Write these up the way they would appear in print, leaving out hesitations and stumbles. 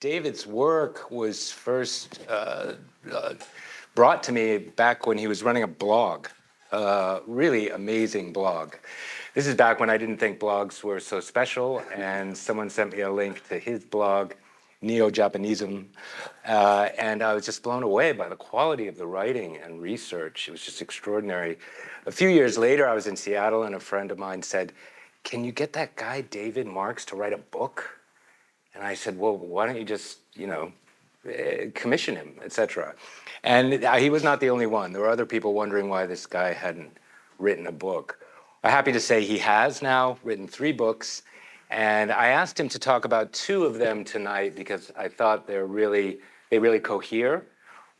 David's work was first brought to me back when he was running a blog, really amazing blog. This is back when I didn't think blogs were so special, and someone sent me a link to his blog, Neo-Japanism, and I was just blown away by the quality of the writing and research. It was just extraordinary. A few years later, I was in Seattle, and a friend of mine said, "Can you get that guy David Marx to write a book?" And I said, "Well, why don't you just, commission him, etc." And he was not the only one. There were other people wondering why this guy hadn't written a book. I'm happy to say he has now written 3 books, and I asked him to talk about 2 of them tonight because I thought they really cohere.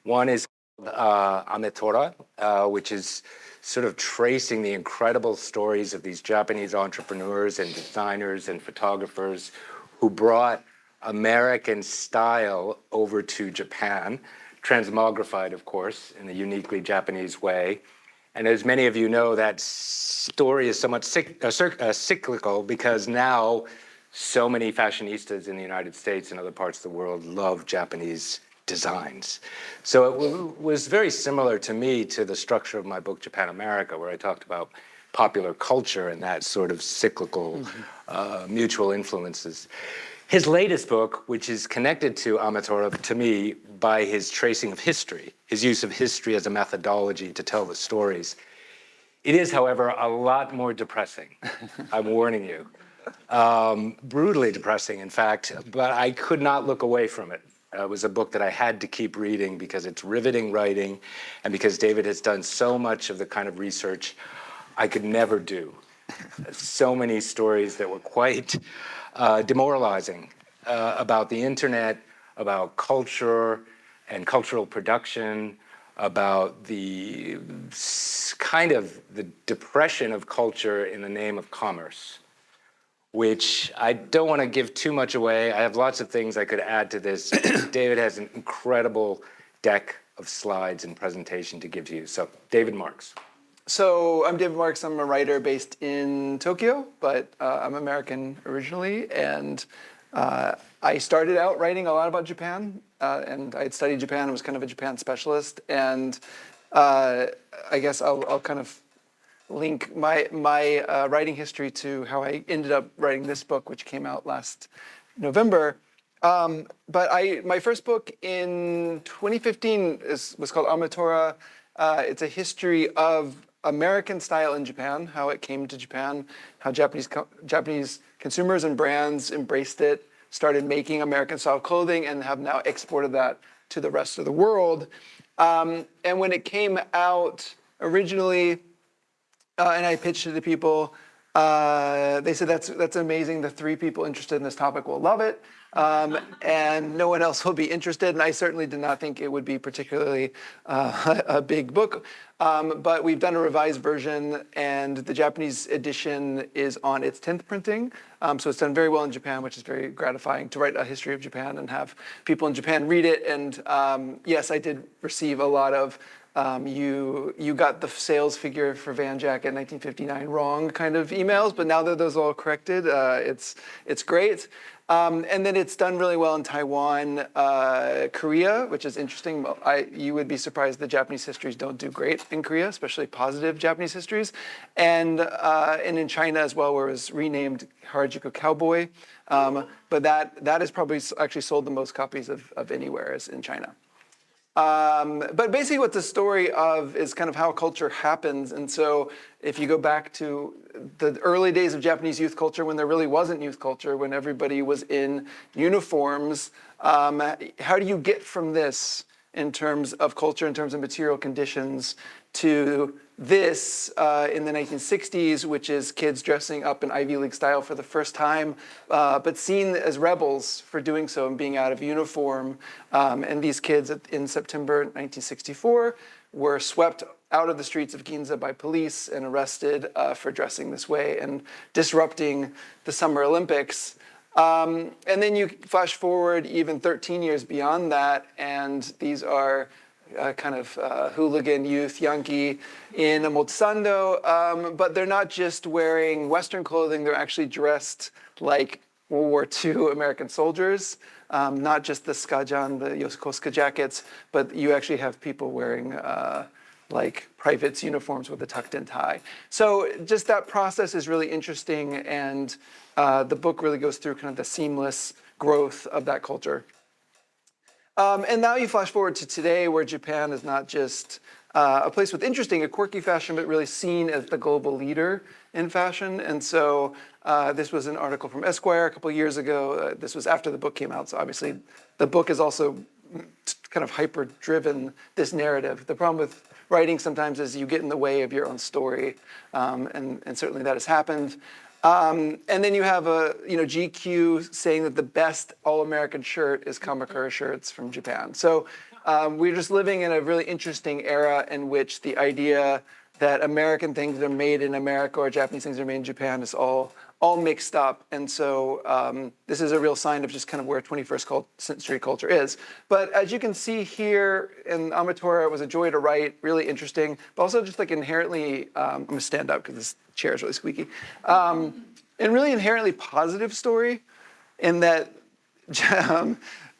One is Ametora, which is sort of tracing the incredible stories of these Japanese entrepreneurs and designers and photographers who brought American style over to Japan, transmogrified, of course, in a uniquely Japanese way. And as many of you know, that story is somewhat cyclical because now so many fashionistas in the United States and other parts of the world love Japanese designs. So it was very similar to me to the structure of my book, Japan America, where I talked about popular culture and that sort of cyclical mutual influences. His latest book, which is connected to Ametora to me by his tracing of history, his use of history as a methodology to tell the stories. It is, however, a lot more depressing. I'm warning you. Brutally depressing, in fact, but I could not look away from it. It was a book that I had to keep reading because it's riveting writing and because David has done so much of the kind of research I could never do. So many stories that were quite demoralizing about the internet, about culture and cultural production, about the kind of the depression of culture in the name of commerce, which I don't want to give too much away. I have lots of things I could add to this. David has an incredible deck of slides and presentation to give to you. So, David Marx. So I'm David Marx. I'm a writer based in Tokyo, but I'm American originally. And I started out writing a lot about Japan, and I had studied Japan and was kind of a Japan specialist. And I guess I'll kind of link my writing history to how I ended up writing this book, which came out last November. But my first book in 2015 was called Ametora. It's a history of American style in Japan, how it came to Japan, how Japanese consumers and brands embraced it, started making American style clothing, and have now exported that to the rest of the world. And when it came out originally, and I pitched it to people, they said, that's amazing. The 3 people interested in this topic will love it. And no one else will be interested. And I certainly did not think it would be particularly a big book. But we've done a revised version, and the Japanese edition is on its 10th printing. So it's done very well in Japan, which is very gratifying to write a history of Japan and have people in Japan read it. And yes, I did receive a lot of you got the sales figure for Van Jack in 1959 wrong kind of emails, but now that those are all corrected, it's great. And then it's done really well in Taiwan, Korea, which is interesting. You would be surprised that Japanese histories don't do great in Korea, especially positive Japanese histories. And in China as well, where it was renamed Harajuku Cowboy. But that is probably actually sold the most copies of anywhere is in China. But basically what the story of is kind of how culture happens. And so if you go back to the early days of Japanese youth culture, when there really wasn't youth culture, when everybody was in uniforms, how do you get from this in terms of culture, in terms of material conditions, to this in the 1960s, which is kids dressing up in Ivy League style for the first time, but seen as rebels for doing so and being out of uniform. And these kids in September 1964 were swept out of the streets of Ginza by police and arrested for dressing this way and disrupting the Summer Olympics. And then you flash forward even 13 years beyond that, and these are kind of hooligan youth, Yankee, in Omotesando, but they're not just wearing Western clothing, they're actually dressed like World War II American soldiers, not just the skajan, the Yokosuka jackets, but you actually have people wearing like privates uniforms with a tucked-in tie. So just that process is really interesting, and the book really goes through kind of the seamless growth of that culture. And now you flash forward to today, where Japan is not just a place with interesting, a quirky fashion, but really seen as the global leader in fashion. And so this was an article from Esquire a couple of years ago. This was after the book came out, so obviously the book is also kind of hyper-driven this narrative. The problem with writing sometimes is you get in the way of your own story, and certainly that has happened. And then you have GQ saying that the best all-American shirt is Kamakura shirts from Japan. So we're just living in a really interesting era in which the idea that American things are made in America or Japanese things are made in Japan is all mixed up. And so this is a real sign of just kind of where 21st century culture is. But as you can see here in Amatora, it was a joy to write, really interesting, but also just like inherently, I'm gonna stand up because this chair is really squeaky, and really inherently positive story in that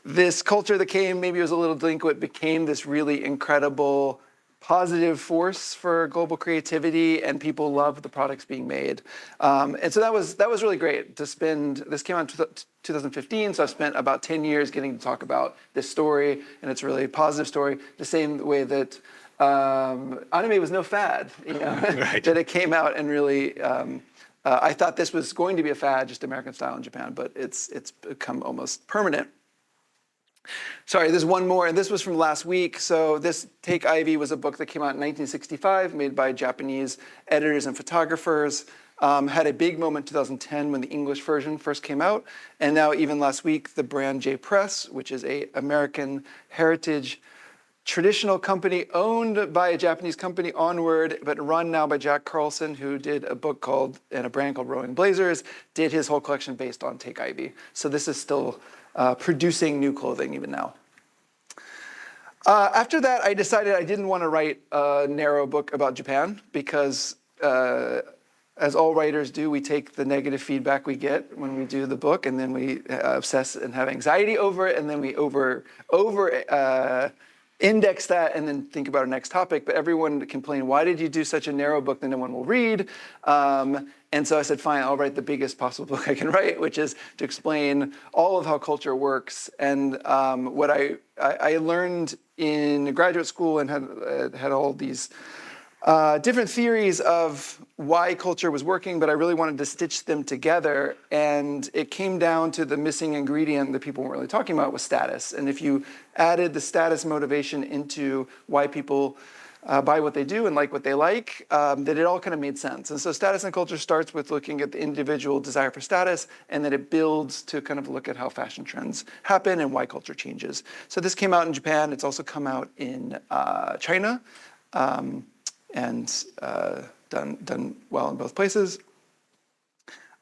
this culture that came, maybe it was a little delinquent, became this really incredible positive force for global creativity, and people love the products being made. And so that was really great to spend. This came out in 2015, so I've spent about 10 years getting to talk about this story, and it's a really positive story, the same way that anime was no fad, right. That it came out and really, I thought this was going to be a fad, just American style in Japan, but it's become almost permanent. Sorry, there's one more, and this was from last week. So this Take Ivy was a book that came out in 1965, made by Japanese editors and photographers. Had a big moment in 2010 when the English version first came out. And now even last week, the brand J Press, which is an American heritage traditional company owned by a Japanese company, Onward, but run now by Jack Carlson, who did a book called, and a brand called Rowing Blazers, did his whole collection based on Take Ivy. So this is still producing new clothing even now. After that, I decided I didn't want to write a narrow book about Japan because, as all writers do, we take the negative feedback we get when we do the book, and then we obsess and have anxiety over it, and then we over index that and then think about our next topic. But everyone complained, why did you do such a narrow book that no one will read? And so I said, fine, I'll write the biggest possible book I can write, which is to explain all of how culture works. And what I learned in graduate school and had all these different theories of why culture was working, but I really wanted to stitch them together. And it came down to the missing ingredient that people weren't really talking about was status. And if you added the status motivation into why people buy what they do and like what they like, that it all kind of made sense. And so status and culture starts with looking at the individual desire for status, and then it builds to kind of look at how fashion trends happen and why culture changes. So this came out in Japan. It's also come out in China. And done well in both places.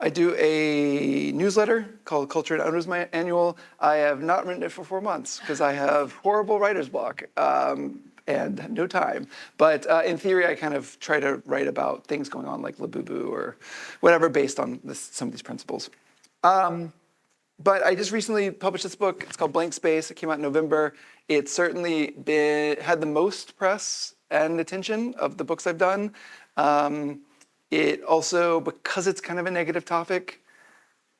I do a newsletter called Culture and Owners Annual. I have not written it for 4 months because I have horrible writer's block and no time. But in theory, I kind of try to write about things going on like Labubu or whatever based on some of these principles. But I just recently published this book. It's called Blank Space. It came out in November. It's certainly had the most press and attention of the books I've done. It also, because it's kind of a negative topic,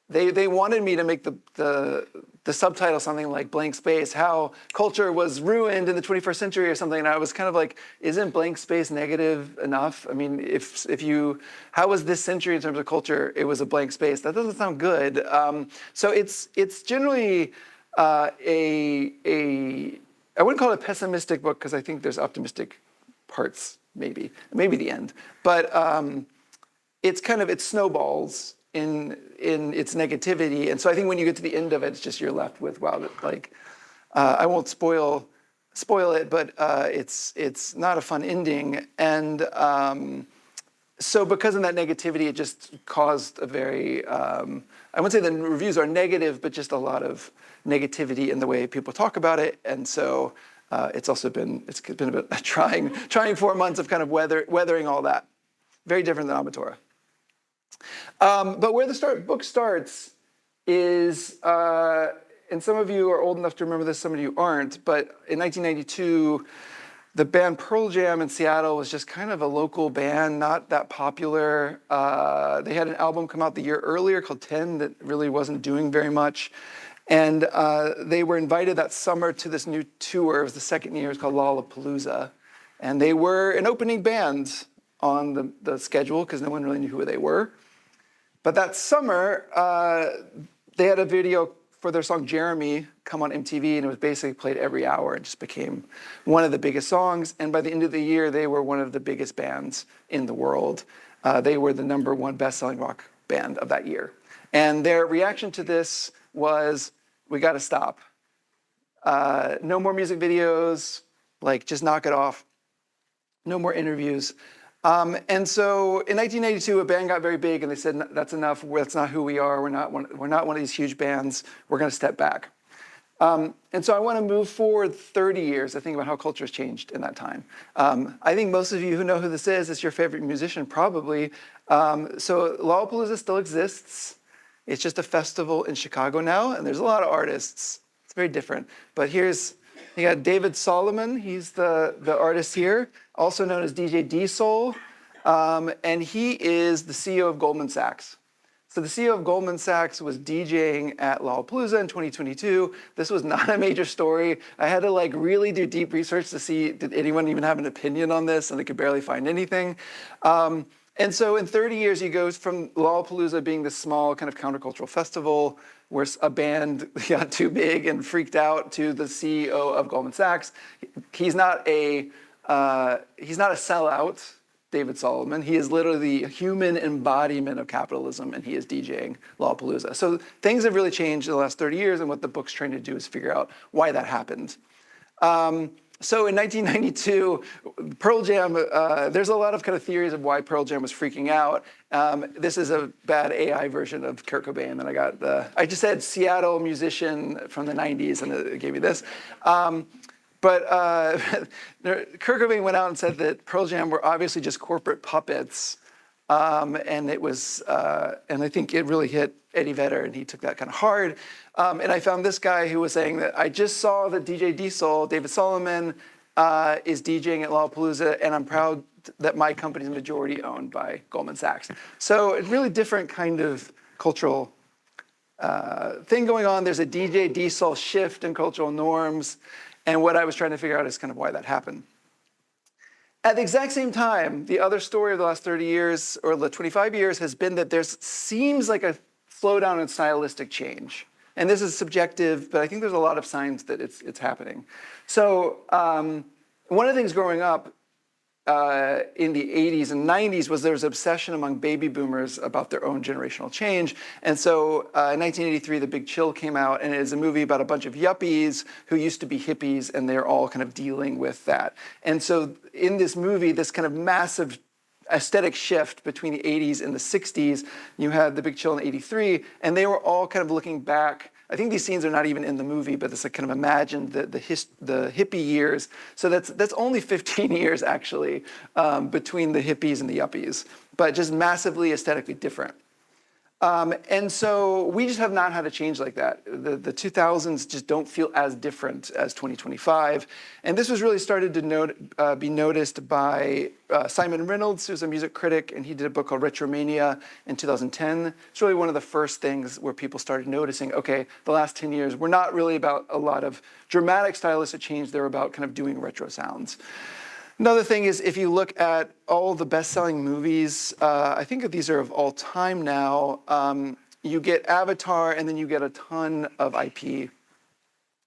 they wanted me to make the subtitle something like Blank Space, how culture was ruined in the 21st century or something. And I was kind of like, isn't blank space negative enough? I mean, how was this century in terms of culture? It was a blank space. That doesn't sound good. So it's generally I wouldn't call it a pessimistic book because I think there's optimistic parts, maybe the end. But it snowballs in its negativity. And so I think when you get to the end of it, it's just you're left with, wow, like, I won't spoil it, but it's not a fun ending. And so because of that negativity, it just caused a very, I wouldn't say the reviews are negative, but just a lot of negativity in the way people talk about it. And so it's been a bit trying 4 months of kind of weathering all that. Very different than Amatora. But where the book starts is, and some of you are old enough to remember this, some of you aren't, but in 1992, the band Pearl Jam in Seattle was just kind of a local band, not that popular. They had an album come out the year earlier called 10 that really wasn't doing very much. And they were invited that summer to this new tour. It was the second year. It was called Lollapalooza. And they were an opening band on the schedule because no one really knew who they were. But that summer, they had a video for their song Jeremy come on MTV, and it was basically played every hour and just became one of the biggest songs. And by the end of the year, they were one of the biggest bands in the world. They were the #1 best-selling rock band of that year. And their reaction to this was, we got to stop. No more music videos, like just knock it off. No more interviews. And so in 1992, a band got very big, and they said, that's enough. That's not who we are. We're not one of these huge bands. We're going to step back. And so I want to move forward 30 years to think about how culture has changed in that time. I think most of you who know who this is your favorite musician, probably. So Lollapalooza still exists. It's just a festival in Chicago now, and there's a lot of artists. It's very different. But you got David Solomon. He's the artist here, also known as DJ D-Soul. And he is the CEO of Goldman Sachs. So the CEO of Goldman Sachs was DJing at Lollapalooza in 2022. This was not a major story. I had to really do deep research to see, did anyone even have an opinion on this? And I could barely find anything. And so in 30 years, he goes from Lollapalooza being this small kind of countercultural festival where a band got too big and freaked out to the CEO of Goldman Sachs. He's not a sellout, David Solomon. He is literally the human embodiment of capitalism, and he is DJing Lollapalooza. So things have really changed in the last 30 years, and what the book's trying to do is figure out why that happened. So in 1992, Pearl Jam, there's a lot of kind of theories of why Pearl Jam was freaking out. This is a bad AI version of Kurt Cobain, and I just said Seattle musician from the 90s, and it gave me this. But Kurt Cobain went out and said that Pearl Jam were obviously just corporate puppets, and it was, and I think it really hit Eddie Vedder, and he took that kind of hard. And I found this guy who was saying that I just saw that DJ D-Soul, David Solomon, is DJing at Lollapalooza, and I'm proud that my company is majority owned by Goldman Sachs. So a really different kind of cultural thing going on. There's a DJ D-Soul shift in cultural norms. And what I was trying to figure out is kind of why that happened. At the exact same time, the other story of the last 30 years, or the 25 years, has been that there seems like a slowdown in stylistic change. And this is subjective, but I think there's a lot of signs that it's happening. So one of the things growing up in the 80s and 90s was there was obsession among baby boomers about their own generational change. And so in 1983, The Big Chill came out, and it is a movie about a bunch of yuppies who used to be hippies, and they're all kind of dealing with that. And so in this movie, this kind of massive aesthetic shift between the 80s and the 60s, you had The Big Chill in 83, and they were all kind of looking back. I think these scenes are not even in the movie, but it's like kind of imagined the hippie years. So that's only 15 years actually between the hippies and the yuppies, but just massively aesthetically different. And so we just have not had a change like that. The 2000s just don't feel as different as 2025. And this was really started to be noticed by Simon Reynolds, who's a music critic, and he did a book called Retromania in 2010. It's really one of the first things where people started noticing, okay, the last 10 years were not really about a lot of dramatic stylistic change. They're about kind of doing retro sounds. Another thing is, if you look at all the best-selling movies, I think these are of all time now, you get Avatar, and then you get a ton of IP.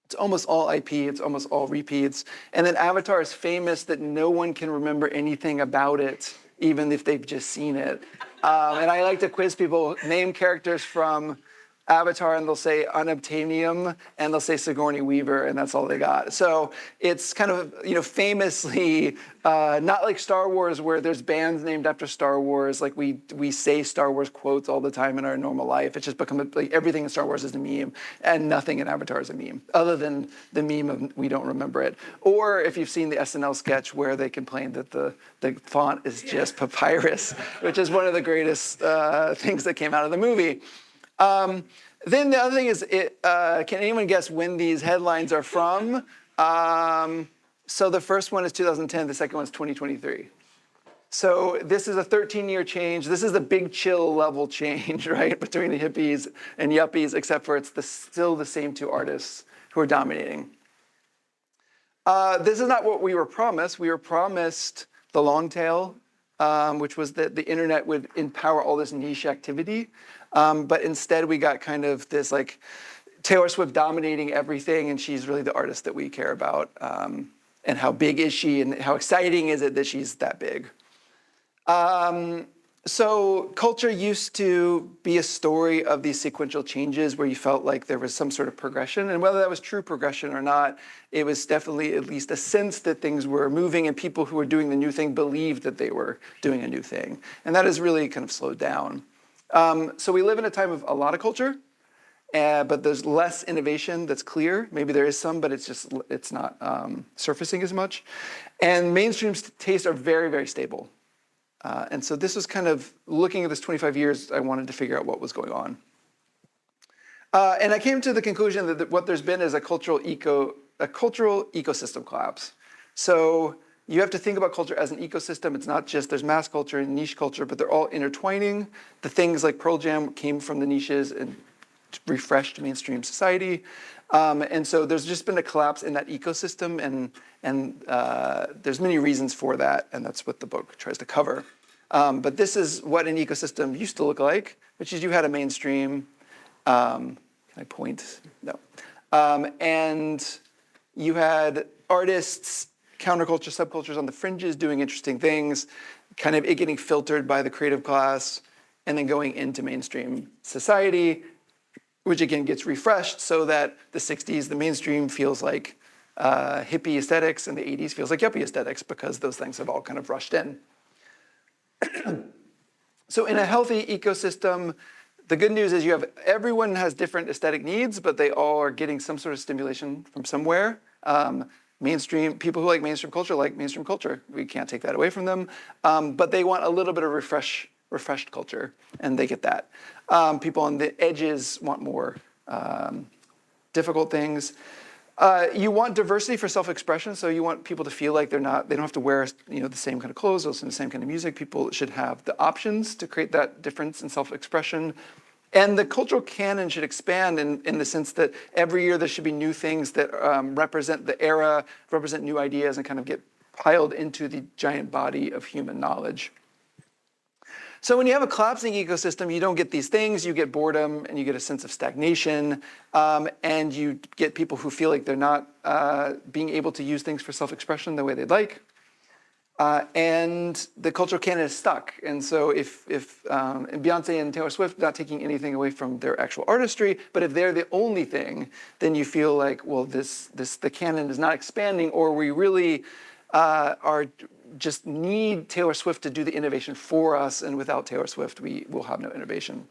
It's almost all IP, it's almost all repeats. And then Avatar is famous that no one can remember anything about it, even if they've just seen it. And I like to quiz people, name characters from Avatar, and they'll say unobtainium, and they'll say Sigourney Weaver, and that's all they got. So it's kind of, famously, not like Star Wars, where there's bands named after Star Wars. Like we say Star Wars quotes all the time in our normal life. It's just become like everything in Star Wars is a meme, and nothing in Avatar is a meme, other than the meme of we don't remember it. Or if you've seen the SNL sketch where they complain that the font is just papyrus, which is one of the greatest things that came out of the movie. Then the other thing is, can anyone guess when these headlines are from? So the first one is 2010, the second one is 2023. So this is a 13-year change. This is the big chill level change, right, between the hippies and yuppies, except for it's still the same two artists who are dominating. This is not what we were promised. We were promised the long tail, which was that the internet would empower all this niche activity. But instead, we got kind of this like Taylor Swift dominating everything, and she's really the artist that we care about. And how big is she, and how exciting is it that she's that big? So culture used to be a story of these sequential changes where you felt like there was some sort of progression. And whether that was true progression or not, it was definitely at least a sense that things were moving and people who were doing the new thing believed that they were doing a new thing. And that has really kind of slowed down. So we live in a time of a lot of culture, but there's less innovation that's clear. Maybe there is some, but it's not surfacing as much. And mainstream tastes are very, very stable. And so this was kind of, looking at this 25 years, I wanted to figure out what was going on. And I came to the conclusion that what there's been is a cultural ecosystem collapse. So you have to think about culture as an ecosystem. It's not just there's mass culture and niche culture, but they're all intertwining. The things like Pearl Jam came from the niches and refreshed mainstream society. And so there's just been a collapse in that ecosystem, and there's many reasons for that, and that's what the book tries to cover. But this is what an ecosystem used to look like, which is you had a mainstream, can I point? No. And you had artists, counterculture, subcultures on the fringes doing interesting things, kind of it getting filtered by the creative class, and then going into mainstream society, which again gets refreshed so that the 60s, the mainstream feels like hippie aesthetics, and the 80s feels like yuppie aesthetics because those things have all kind of rushed in. So in a healthy ecosystem, the good news is everyone has different aesthetic needs, but they all are getting some sort of stimulation from somewhere. People who like mainstream culture. We can't take that away from them. But they want a little bit of refreshed culture, and they get that. People on the edges want more difficult things. You want diversity for self-expression, so you want people to feel like they don't have to wear the same kind of clothes, listen to the same kind of music. People should have the options to create that difference in self-expression. And the cultural canon should expand in the sense that every year there should be new things that represent the era, represent new ideas, and kind of get piled into the giant body of human knowledge. So when you have a collapsing ecosystem, you don't get these things. You get boredom, and you get a sense of stagnation, and you get people who feel like they're not being able to use things for self-expression the way they'd like. And the cultural canon is stuck. And so if Beyonce and Taylor Swift, not taking anything away from their actual artistry, but if they're the only thing, then you feel like, well, the canon is not expanding, or we really just need Taylor Swift to do the innovation for us, and without Taylor Swift, we will have no innovation.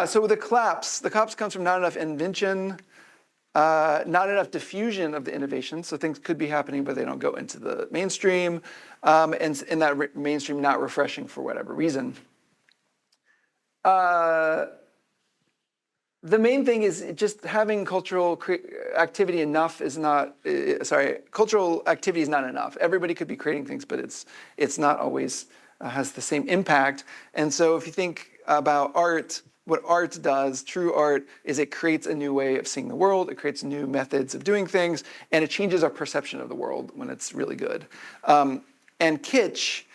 So the collapse comes from not enough invention, not enough diffusion of the innovation. So things could be happening, but they don't go into the mainstream, and that mainstream not refreshing for whatever reason. The main thing is just having cultural activity enough is not, cultural activity is not enough. Everybody could be creating things, but it's not always has the same impact. And so if you think about art, what art does, true art, is it creates a new way of seeing the world, it creates new methods of doing things, and it changes our perception of the world when it's really good. And kitsch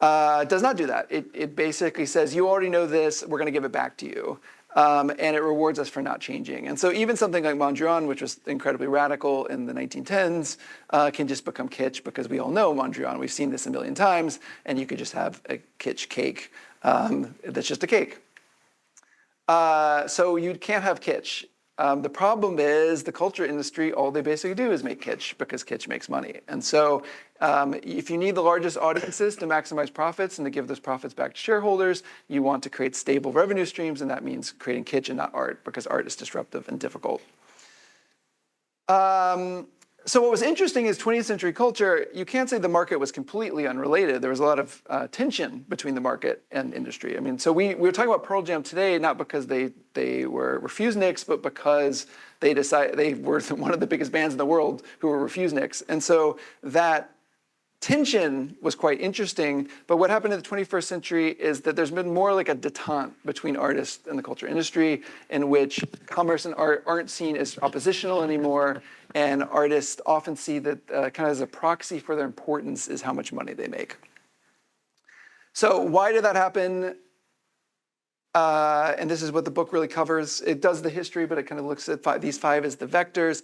does not do that. It basically says, you already know this, we're going to give it back to you. And it rewards us for not changing. And so even something like Mondrian, which was incredibly radical in the 1910s, can just become kitsch because we all know Mondrian. We've seen this a million times, and you could just have a kitsch cake that's just a cake. So you can't have kitsch. The problem is the culture industry, all they basically do is make kitsch because kitsch makes money. And so if you need the largest audiences to maximize profits and to give those profits back to shareholders, you want to create stable revenue streams, and that means creating kitsch and not art, because art is disruptive and difficult. So what was interesting is 20th century culture, you can't say the market was completely unrelated. There was a lot of tension between the market and industry. I mean, so we were talking about Pearl Jam today, not because they were refuseniks, but because they were one of the biggest bands in the world who were refuseniks. And so that tension was quite interesting, but what happened in the 21st century is that there's been more like a detente between artists and the culture industry, in which commerce and art aren't seen as oppositional anymore, and artists often see that kind of as a proxy for their importance is how much money they make. So why did that happen? And this is what the book really covers. It does the history, but it kind of looks at these five as the vectors.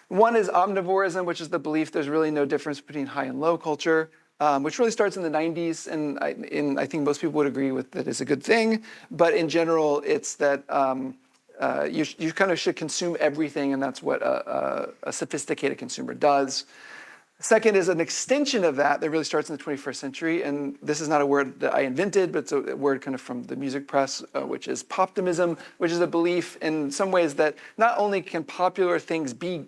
One is omnivorism, which is the belief there's really no difference between high and low culture, which really starts in the 90s, and I think most people would agree with that is a good thing. But in general, it's that you kind of should consume everything, and that's what a sophisticated consumer does. Second is an extension of that really starts in the 21st century, and this is not a word that I invented, but it's a word kind of from the music press, which is Optimism, which is a belief in some ways that not only can popular things be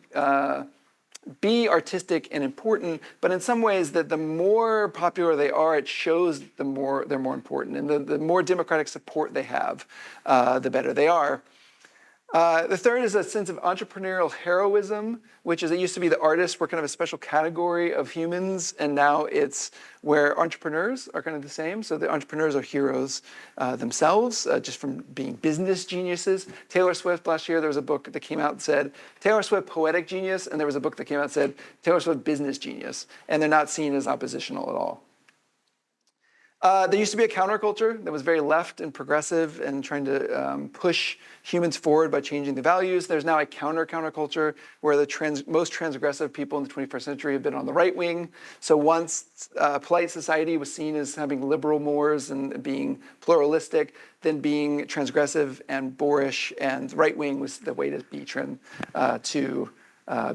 artistic and important, but in some ways that the more popular they are, it shows they're more important, and the more democratic support they have, the better they are. The third is a sense of entrepreneurial heroism, which is it used to be the artists were kind of a special category of humans, and now it's where entrepreneurs are kind of the same. So the entrepreneurs are heroes themselves, just from being business geniuses. Taylor Swift, last year, there was a book that came out that said, Taylor Swift, poetic genius, and there was a book that came out that said, Taylor Swift, business genius, and they're not seen as oppositional at all. There used to be a counterculture that was very left and progressive and trying to push humans forward by changing the values. There's now a counterculture where the most transgressive people in the 21st century have been on the right wing. So once polite society was seen as having liberal mores and being pluralistic, then being transgressive and boorish and right wing was the way to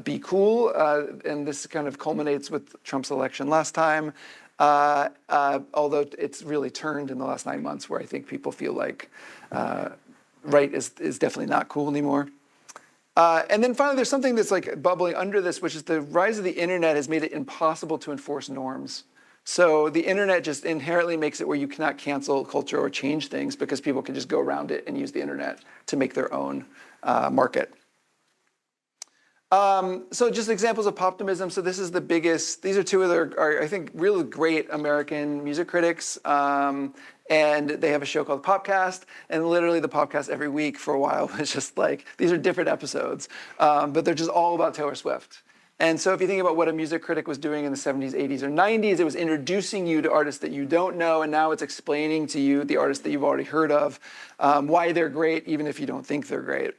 be cool. And this kind of culminates with Trump's election last time. Although it's really turned in the last 9 months, where I think people feel like right is definitely not cool anymore. And then finally, there's something that's like bubbling under this, which is the rise of the internet has made it impossible to enforce norms. So the internet just inherently makes it where you cannot cancel culture or change things because people can just go around it and use the internet to make their own market. So just examples of Optimism. So this is the biggest, these are two of their, I think, really great American music critics. And they have a show called Popcast. And literally the podcast every week for a while was just like, these are different episodes. But they're just all about Taylor Swift. And so if you think about what a music critic was doing in the 70s, 80s, or 90s, it was introducing you to artists that you don't know. And now it's explaining to you the artists that you've already heard of, why they're great, even if you don't think they're great.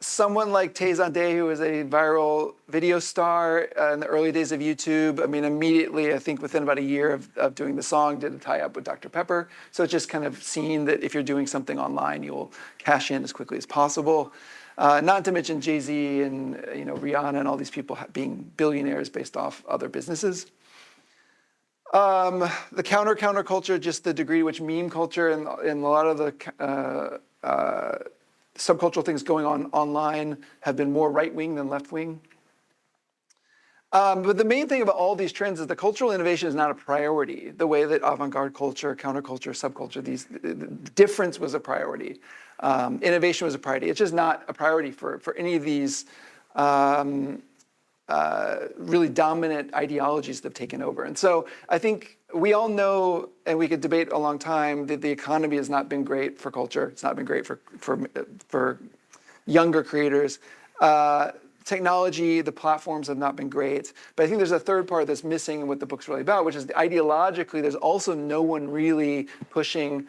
Someone like Tay Zandeh, who was a viral video star in the early days of YouTube, I mean, immediately, I think within about a year of doing the song, did a tie-up with Dr. Pepper. So it's just kind of seen that if you're doing something online, you'll cash in as quickly as possible. Not to mention Jay-Z and Rihanna and all these people being billionaires based off other businesses. The counterculture, just the degree to which meme culture and a lot of the subcultural things going on online have been more right-wing than left-wing. But the main thing about all these trends is the cultural innovation is not a priority, the way that avant-garde culture, counterculture, subculture, the difference was a priority. Innovation was a priority. It's just not a priority for any of these really dominant ideologies that have taken over. And so I think we all know, and we could debate a long time, that the economy has not been great for culture. It's not been great for younger creators. Technology, the platforms have not been great. But I think there's a third part that's missing in what the book's really about, which is ideologically, there's also no one really pushing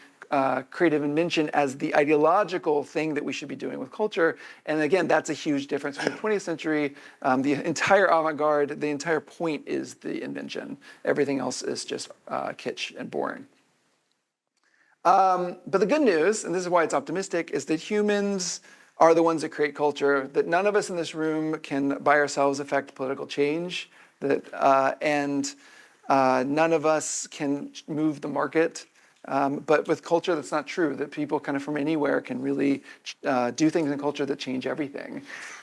creative invention as the ideological thing that we should be doing with culture. And again, that's a huge difference. In the 20th century, the entire avant-garde, the entire point is the invention. Everything else is just kitsch and boring. But the good news, and this is why it's optimistic, is that humans are the ones that create culture, that none of us in this room can by ourselves affect political change, that, and none of us can move the market. But with culture, that's not true, that people kind of from anywhere can really do things in culture that change everything.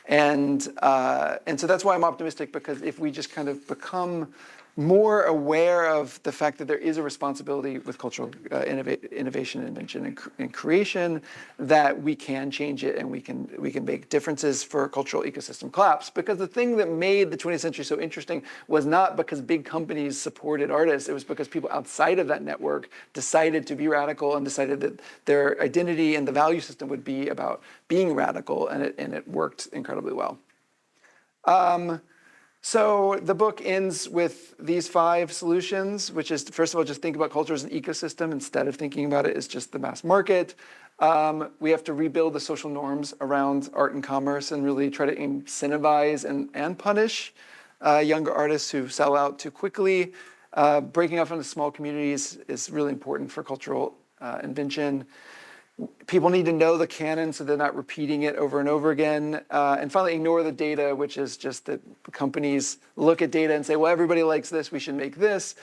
And so that's why I'm optimistic, because if we just kind of become more aware of the fact that there is a responsibility with cultural innovation, invention, and creation, that we can change it and we can make differences for cultural ecosystem collapse. Because the thing that made the 20th century so interesting was not because big companies supported artists, it was because people outside of that network decided to be radical and decided that their identity and the value system would be about being radical, and it worked incredibly well. So the book ends with these 5 solutions, which is, first of all, just think about culture as an ecosystem instead of thinking about it as just the mass market. We have to rebuild the social norms around art and commerce and really try to incentivize and punish younger artists who sell out too quickly. Breaking off into small communities is really important for cultural invention. People need to know the canon so they're not repeating it over and over again. And finally, ignore the data, which is just that companies look at data and say, well, everybody likes this, we should make this.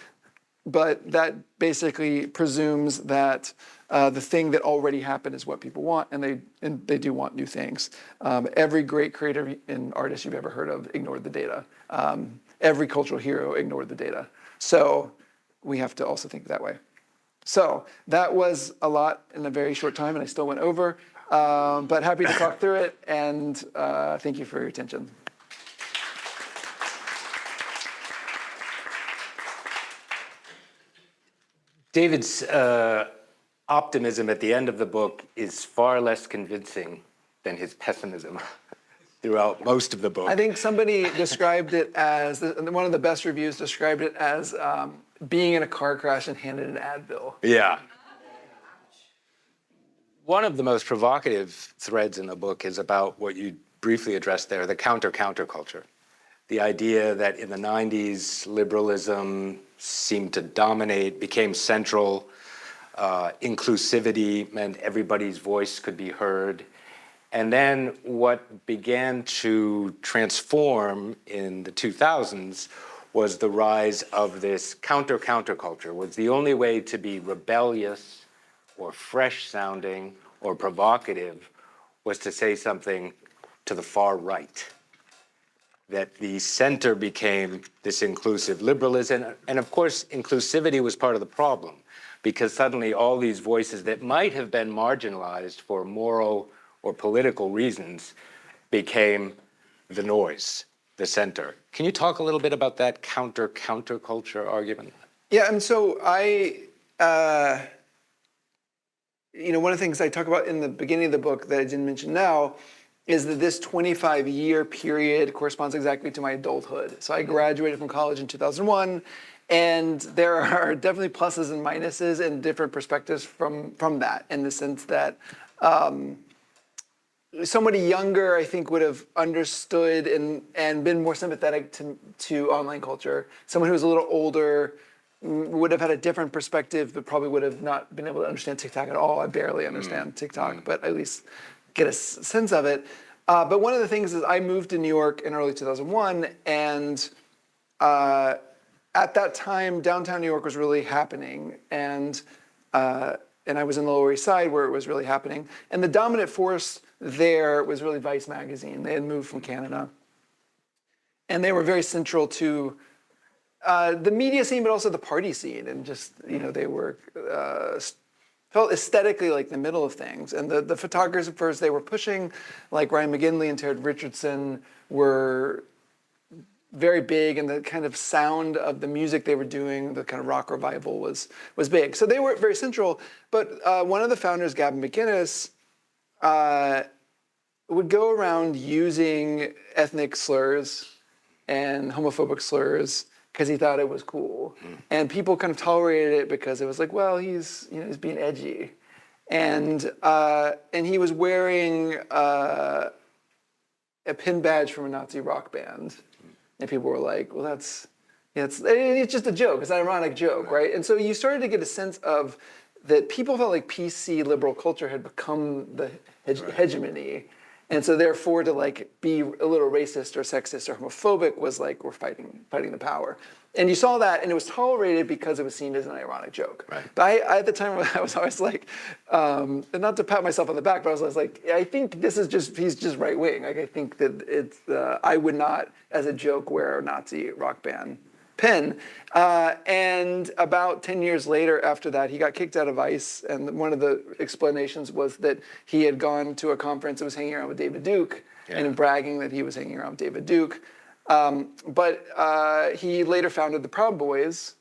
But that basically presumes that the thing that already happened is what people want, and they do want new things. Every great creator and artist you've ever heard of ignored the data. Every cultural hero ignored the data. So we have to also think that way. So that was a lot in a very short time, and I still went over, but happy to talk through it, and thank you for your attention. David's optimism at the end of the book is far less convincing than his pessimism throughout most of the book. I think somebody described it as, one of the best reviews described it as being in a car crash and handed an Advil. Yeah. One of the most provocative threads in the book is about what you briefly addressed there, the counter-counterculture. The idea that in the 90s, liberalism seemed to dominate, became central. Inclusivity meant everybody's voice could be heard. And then what began to transform in the 2000s was the rise of this counter-counterculture. Was the only way to be rebellious or fresh-sounding or provocative was to say something to the far right. That the center became this inclusive liberalism. And of course, inclusivity was part of the problem, because suddenly all these voices that might have been marginalized for moral or political reasons became the noise, the center. Can you talk a little bit about that counter-counterculture argument? Yeah, and so one of the things I talk about in the beginning of the book that I didn't mention now is that this 25-year period corresponds exactly to my adulthood. So I graduated from college in 2001, and there are definitely pluses and minuses and different perspectives from that, in the sense that somebody younger, I think, would have understood and been more sympathetic to online culture. Someone who was a little older would have had a different perspective, but probably would have not been able to understand TikTok at all. I barely understand TikTok, but at least get a sense of it. But one of the things is I moved to New York in early 2001, and at that time, downtown New York was really happening, and I was in the Lower East Side where it was really happening. And the dominant force there was really Vice magazine. They had moved from Canada, and they were very central to the media scene, but also the party scene, and just they were felt aesthetically like the middle of things. And the photographers they were pushing, like Ryan McGinley and Terry Richardson, were very big, and the kind of sound of the music they were doing, the kind of rock revival was big. So they were very central. But one of the founders, Gavin McInnes, would go around using ethnic slurs and homophobic slurs because he thought it was cool. And people kind of tolerated it because it was like, well, he's being edgy. And he was wearing a pin badge from a Nazi rock band. And people were like, well, it's just a joke. It's an ironic joke, right? And so you started to get a sense of that people felt like PC liberal culture had become the hegemony. And so therefore to like be a little racist or sexist or homophobic was like, we're fighting the power. And you saw that, and it was tolerated because it was seen as an ironic joke. Right. But I at the time, I was always like, and not to pat myself on the back, but I was always like, I think this is just, he's just right wing. Like, I think that it's, I would not, as a joke, wear a Nazi rock band pin. And about 10 years later after that, he got kicked out of ICE. And one of the explanations was that he had gone to a conference and was hanging around with David Duke, and bragging that he was hanging around with David Duke. But he later founded the Proud Boys,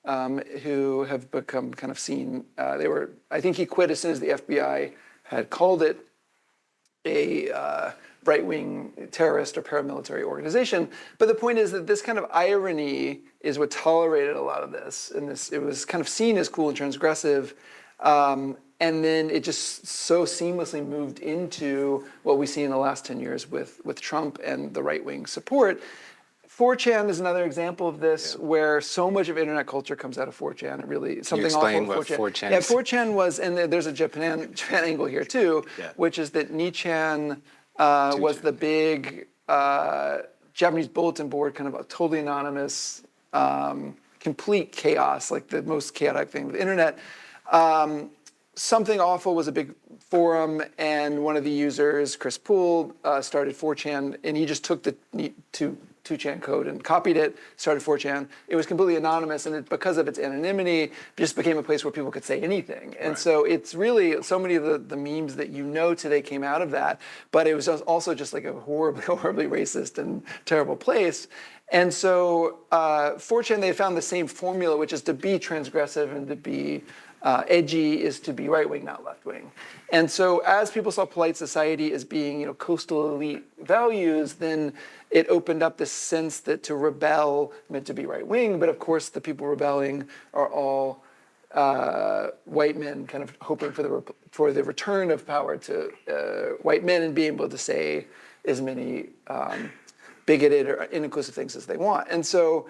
who have become kind of seen, I think he quit as soon as the FBI had called it a right-wing terrorist or paramilitary organization. But the point is that this kind of irony is what tolerated a lot of this. And it was kind of seen as cool and transgressive. And then it just so seamlessly moved into what we see in the last 10 years with Trump and the right-wing support. 4chan is another example of this, where so much of internet culture comes out of 4chan. It really, something awful. Explain what 4chan is. Yeah, 4chan was, and there's a Japan angle here too, which is that Nichan was the big Japanese bulletin board, kind of a totally anonymous, complete chaos, like the most chaotic thing with the internet. Something Awful was a big forum, and one of the users, Chris Poole, started 4chan, and he just took the 2chan code and copied it, started 4chan. It was completely anonymous, and because of its anonymity, it just became a place where people could say anything. And so it's really, so many of the memes that you know today came out of that, but it was also just like a horribly racist and terrible place. And so 4chan, they found the same formula, which is to be transgressive and to be edgy is to be right-wing, not left-wing. And so as people saw polite society as being, coastal elite values, then it opened up this sense that to rebel meant to be right-wing. But of course, the people rebelling are all white men, kind of hoping for the return of power to white men and being able to say as many bigoted or inclusive things as they want. And so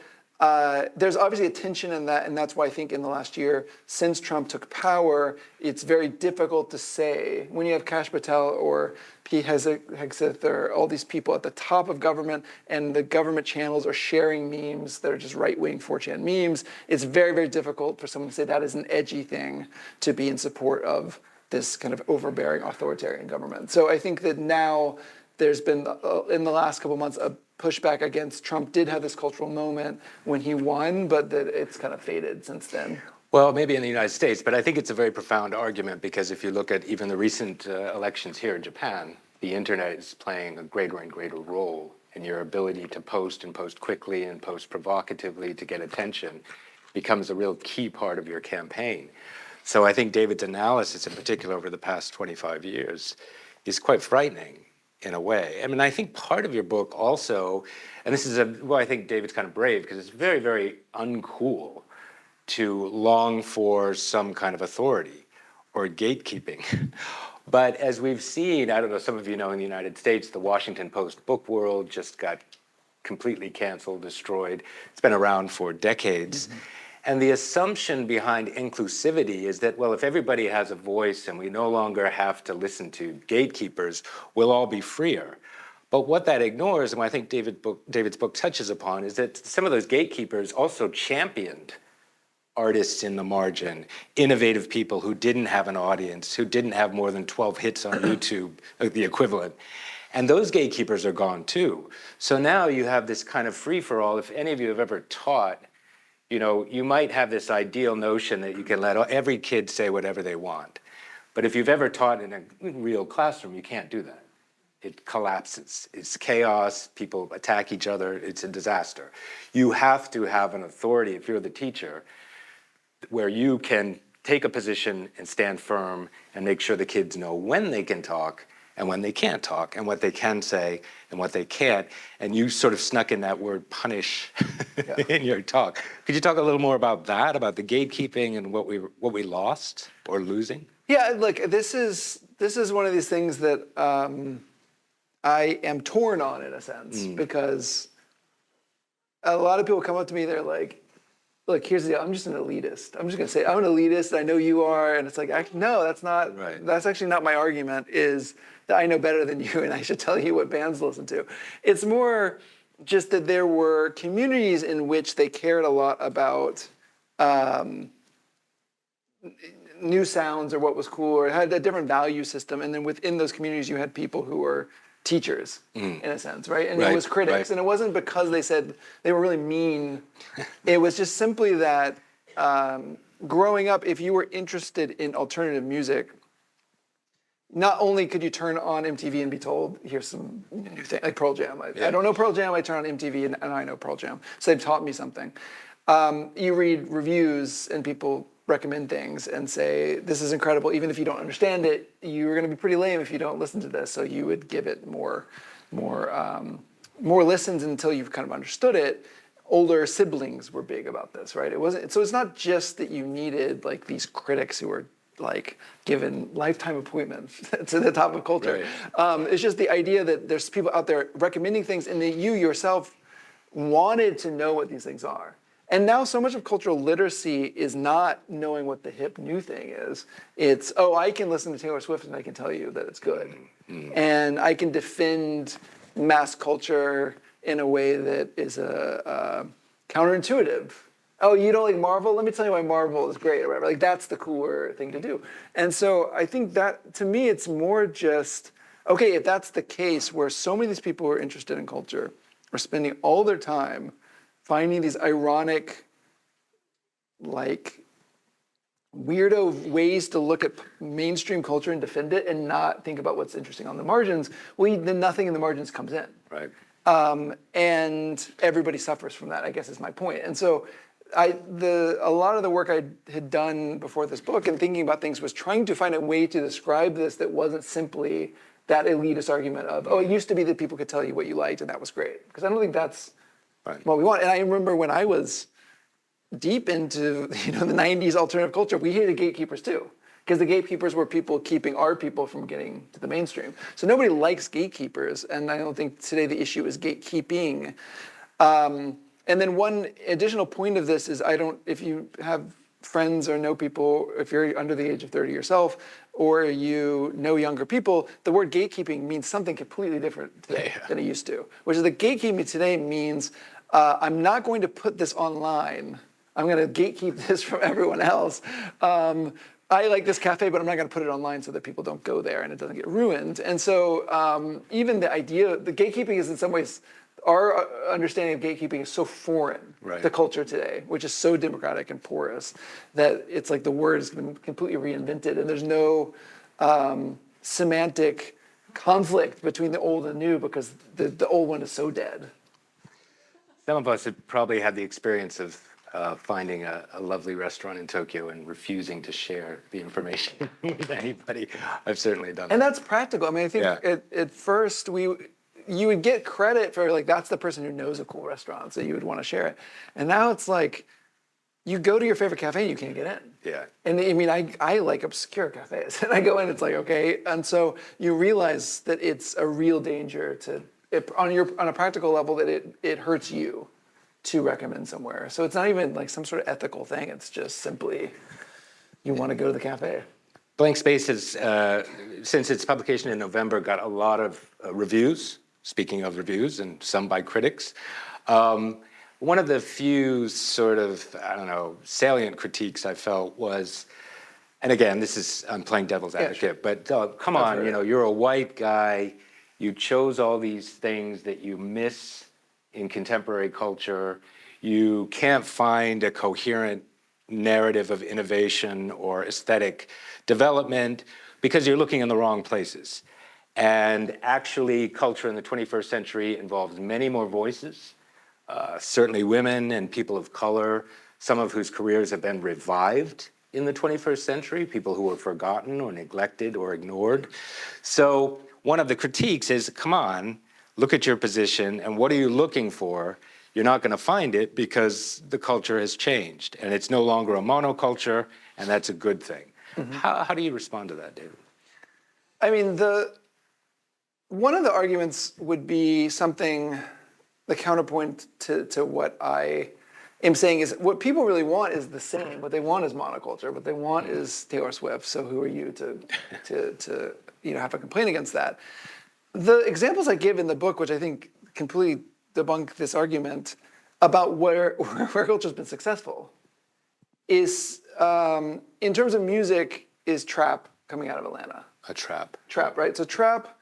there's obviously a tension in that, and that's why I think in the last year, since Trump took power, it's very difficult to say, when you have Kash Patel or P. Hegseth or all these people at the top of government, and the government channels are sharing memes that are just right-wing 4chan memes, it's very, very difficult for someone to say that is an edgy thing to be in support of this kind of overbearing authoritarian government. So I think that now there's been, in the last couple of months, a pushback against Trump did have this cultural moment when he won, but that it's kind of faded since then. Well, maybe in the United States, but I think it's a very profound argument, because if you look at even the recent elections here in Japan, the internet is playing a greater and greater role in your ability to post and post quickly and post provocatively to get attention becomes a real key part of your campaign. So I think David's analysis in particular over the past 25 years is quite frightening in a way. I mean, I think part of your book also, and this is I think David's kind of brave, because it's very, very uncool to long for some kind of authority or gatekeeping. But as we've seen, I don't know, some of you know in the United States, the Washington Post book world just got completely canceled, destroyed. It's been around for decades. Mm-hmm. And the assumption behind inclusivity is that, well, if everybody has a voice and we no longer have to listen to gatekeepers, we'll all be freer. But what that ignores, and what I think David's book touches upon, is that some of those gatekeepers also championed artists in the margin, innovative people who didn't have an audience, who didn't have more than 12 hits on YouTube, the equivalent. And those gatekeepers are gone too. So now you have this kind of free-for-all. If any of you have ever taught, you might have this ideal notion that you can let every kid say whatever they want. But if you've ever taught in a real classroom, you can't do that. It collapses. It's chaos. People attack each other. It's a disaster. You have to have an authority, if you're the teacher, where you can take a position and stand firm and make sure the kids know when they can talk and when they can't talk, and what they can say and what they can't. And you sort of snuck in that word punish in your talk. Could you talk a little more about that, about the gatekeeping and what we lost or losing? Yeah, look, this is one of these things that I am torn on in a sense, because a lot of people come up to me, they're like look, here's the deal. I'm just an elitist. I'm just going to say, I'm an elitist. I know you are. And it's like, no, that's not, that's actually not my argument, is that I know better than you and I should tell you what bands to listen to. It's more just that there were communities in which they cared a lot about new sounds or what was cool, or had a different value system. And then within those communities, you had people who were teachers, in a sense, right? And it was critics. And it wasn't because they said they were really mean. It was just simply that growing up, if you were interested in alternative music, not only could you turn on MTV and be told, here's some new thing, like Pearl Jam. I don't know Pearl Jam, I turn on MTV and I know Pearl Jam. So they've taught me something. You read reviews and people recommend things and say, this is incredible. Even if you don't understand it, you're going to be pretty lame if you don't listen to this. So you would give it more listens until you've kind of understood it. Older siblings were big about this, right? It wasn't. So it's not just that you needed like these critics who were like given lifetime appointments to the top of culture. It's just the idea that there's people out there recommending things and that you yourself wanted to know what these things are. And now so much of cultural literacy is not knowing what the hip new thing is. It's, oh, I can listen to Taylor Swift and I can tell you that it's good. And I can defend mass culture in a way that is counterintuitive. Oh, you don't like Marvel? Let me tell you why Marvel is great or whatever. Like, that's the cooler thing to do. And so I think that, to me, it's more just, okay, if that's the case where so many of these people who are interested in culture are spending all their time finding these ironic, like, weirdo ways to look at mainstream culture and defend it and not think about what's interesting on the margins, well, then nothing in the margins comes in. And everybody suffers from that, I guess is my point. And so a lot of the work I had done before this book and thinking about things was trying to find a way to describe this that wasn't simply that elitist argument of, oh, it used to be that people could tell you what you liked and that was great. Because I don't think that's what we want. And I remember when I was deep into the 90s alternative culture, we hated gatekeepers too. Because the gatekeepers were people keeping our people from getting to the mainstream. So nobody likes gatekeepers, and I don't think today the issue is gatekeeping. And then one additional point of this is if you have friends or know people, if you're under the age of 30 yourself, or you know younger people, the word gatekeeping means something completely different today than it used to. Which is that gatekeeping today means I'm not going to put this online. I'm going to gatekeep this from everyone else. I like this cafe, but I'm not going to put it online so that people don't go there and it doesn't get ruined. And so even the idea, the gatekeeping is in some ways, our understanding of gatekeeping is so foreign to culture today, which is so democratic and porous, that it's like the word has been completely reinvented and there's no semantic conflict between the old and new because the old one is so dead. Some of us have probably had the experience of finding a lovely restaurant in Tokyo and refusing to share the information with anybody. I've certainly done that. And that's practical. I mean, I think at first you would get credit for like, that's the person who knows a cool restaurant, so you would want to share it. And now it's like, you go to your favorite cafe and you can't get in. And I mean, I like obscure cafes. And I go in, it's like, okay. And so you realize that it's a real danger on a practical level that it hurts you to recommend somewhere. So it's not even like some sort of ethical thing. It's just simply you want to go to the cafe. Blank Space has, since its publication in November, got a lot of reviews, speaking of reviews, and some by critics. One of the few sort of, salient critiques I felt was, and again, I'm playing devil's advocate, but come on, you're a white guy, you chose all these things that you miss in contemporary culture, you can't find a coherent narrative of innovation or aesthetic development because you're looking in the wrong places. And actually, culture in the 21st century involves many more voices, certainly women and people of color, some of whose careers have been revived in the 21st century, people who were forgotten or neglected or ignored. So one of the critiques is, come on, look at your position, and what are you looking for? You're not going to find it because the culture has changed, and it's no longer a monoculture, and that's a good thing. How do you respond to that, David? I mean, one of the arguments would be something, the counterpoint to what I am saying is what people really want is the same. What they want is monoculture. What they want is Taylor Swift. So who are you to have a complaint against that? The examples I give in the book, which I think completely debunk this argument about where culture's been successful, is in terms of music, is trap coming out of Atlanta. A trap. Trap, right? So trap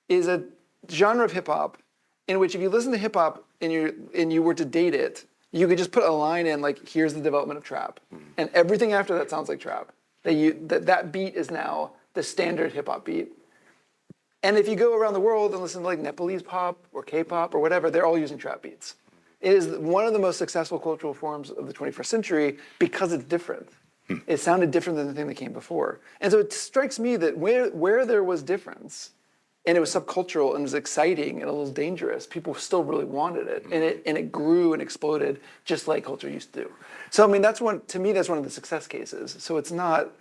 is a genre of hip hop in which if you listen to hip hop and you were to date it, you could just put a line in like, here's the development of trap. And everything after that sounds like trap. That beat is now the standard hip hop beat. And if you go around the world and listen to like Nepalese pop or K-pop or whatever, they're all using trap beats. It is one of the most successful cultural forms of the 21st century because it's different. It sounded different than the thing that came before. And so it strikes me that where there was difference, and it was subcultural and it was exciting and a little dangerous, people still really wanted it. And it grew and exploded just like culture used to do. So I mean, to me, that's one of the success cases. So it's not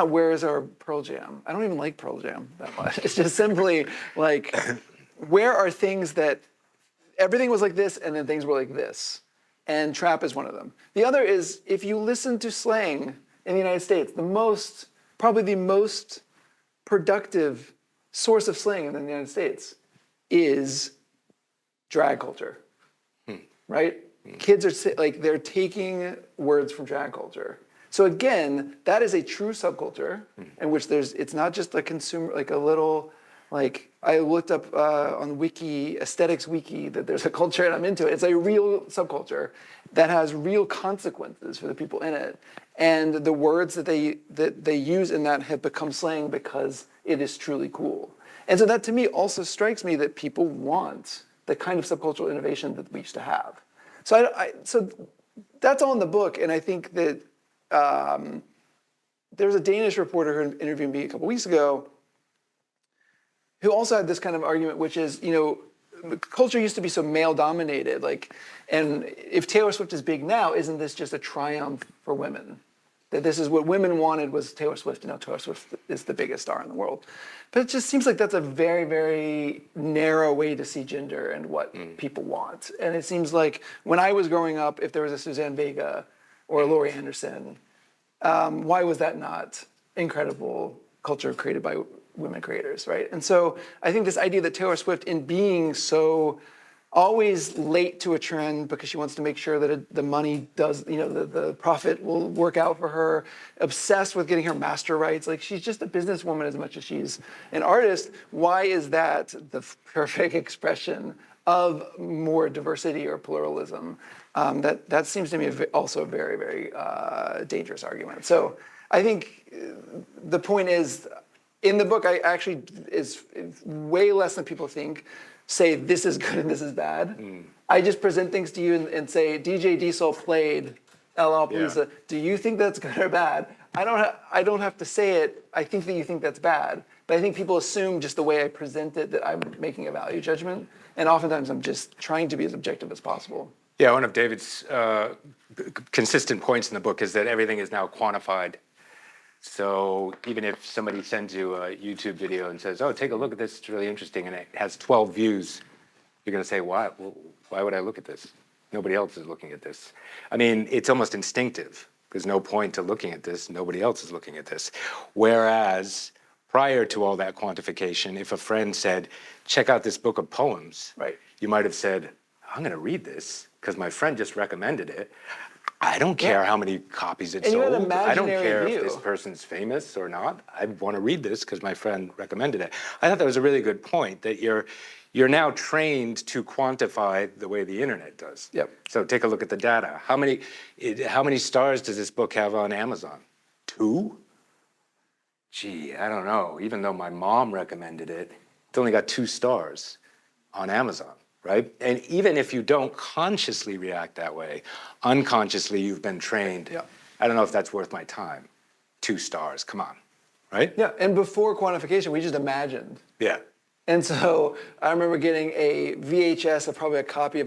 where is our Pearl Jam? I don't even like Pearl Jam that much. It's just simply like, where are things that everything was like this and then things were like this? And trap is one of them. The other is, if you listen to slang in the United States, probably the most productive source of slang in the United States is drag culture, right? Kids are like, they're taking words from drag culture. So again, that is a true subculture in which it's not just a consumer, like a little, like I looked up on Wiki, Aesthetics Wiki, that there's a culture and I'm into it. It's a real subculture that has real consequences for the people in it. And the words that they use in that have become slang because it is truly cool. And so that to me also strikes me that people want the kind of subcultural innovation that we used to have. So so that's all in the book, and I think that there was a Danish reporter who interviewed me a couple weeks ago who also had this kind of argument, which is, culture used to be so male-dominated, and if Taylor Swift is big now, isn't this just a triumph for women? That this is what women wanted was Taylor Swift, and now Taylor Swift is the biggest star in the world. But it just seems like that's a very, very narrow way to see gender and what people want. And it seems like when I was growing up, if there was a Suzanne Vega or a Laurie Anderson, why was that not incredible culture created by women creators, right? And so I think this idea that Taylor Swift, in being so always late to a trend because she wants to make sure that the money does, the profit will work out for her, obsessed with getting her master rights, like she's just a businesswoman as much as she's an artist. Why is that the perfect expression of more diversity or pluralism? That seems to me also a very, very dangerous argument. So I think the point is, in the book, I actually is way less than people think. Say this is good and this is bad. I just present things to you and say DJ Diesel played LL Palooza. Yeah. Do you think that's good or bad? I don't have to say it. I think that you think that's bad, but I think people assume just the way I present it that I'm making a value judgment, and oftentimes I'm just trying to be as objective as possible. Yeah, one of David's consistent points in the book is that everything is now quantified. So even if somebody sends you a YouTube video and says, oh, take a look at this, it's really interesting, and it has 12 views, you're going to say, why? Well, why would I look at this? Nobody else is looking at this. I mean, it's almost instinctive. There's no point to looking at this. Nobody else is looking at this. Whereas prior to all that quantification, if a friend said, check out this book of poems, right, you might have said, I'm going to read this because my friend just recommended it. I don't care how many copies it sold. I don't care if this person's famous or not. I want to read this because my friend recommended it. I thought that was a really good point, that you're now trained to quantify the way the internet does. Yep. So take a look at the data. How many stars does this book have on Amazon? 2? Gee, I don't know. Even though my mom recommended it, it's only got 2 stars on Amazon. Right? And even if you don't consciously react that way, unconsciously you've been trained. Yeah. I don't know if that's worth my time. 2 stars, come on, right? Yeah, and before quantification, we just imagined. Yeah. And so I remember getting a VHS, probably a copy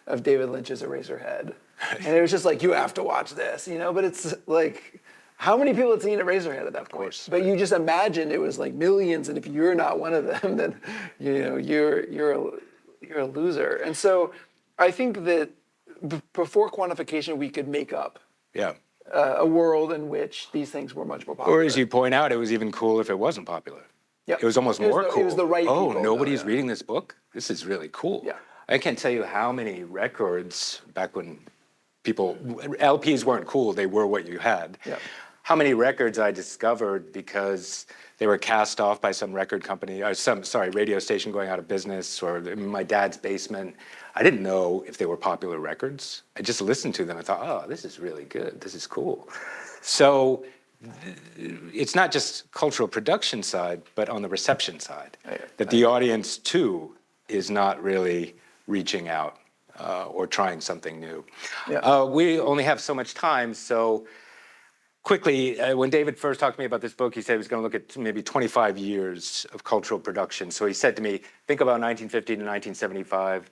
of David Lynch's Eraserhead. And it was just like, you have to watch this, But it's like, how many people had seen Eraserhead at that point? Of course. But you just imagined it was like millions, and if you're not one of them, then you're a loser. And so I think that before quantification, we could make up Yeah. a world in which these things were much more popular. Or as you point out, it was even cool if it wasn't popular. Yep. It was almost more cool. It was the right oh, people. nobody's yeah. reading this book? This is really cool. Yeah. I can't tell you how many records back when LPs weren't cool, they were what you had. Yeah. How many records I discovered because they were cast off by some record company, or radio station going out of business, or in my dad's basement. I didn't know if they were popular records. I just listened to them and thought, oh, this is really good. This is cool. So it's not just cultural production side, but on the reception side, that the audience too is not really reaching out or trying something new. Yeah. We only have so much time, so quickly, when David first talked to me about this book, he said he was going to look at maybe 25 years of cultural production. So he said to me, think about 1950 to 1975,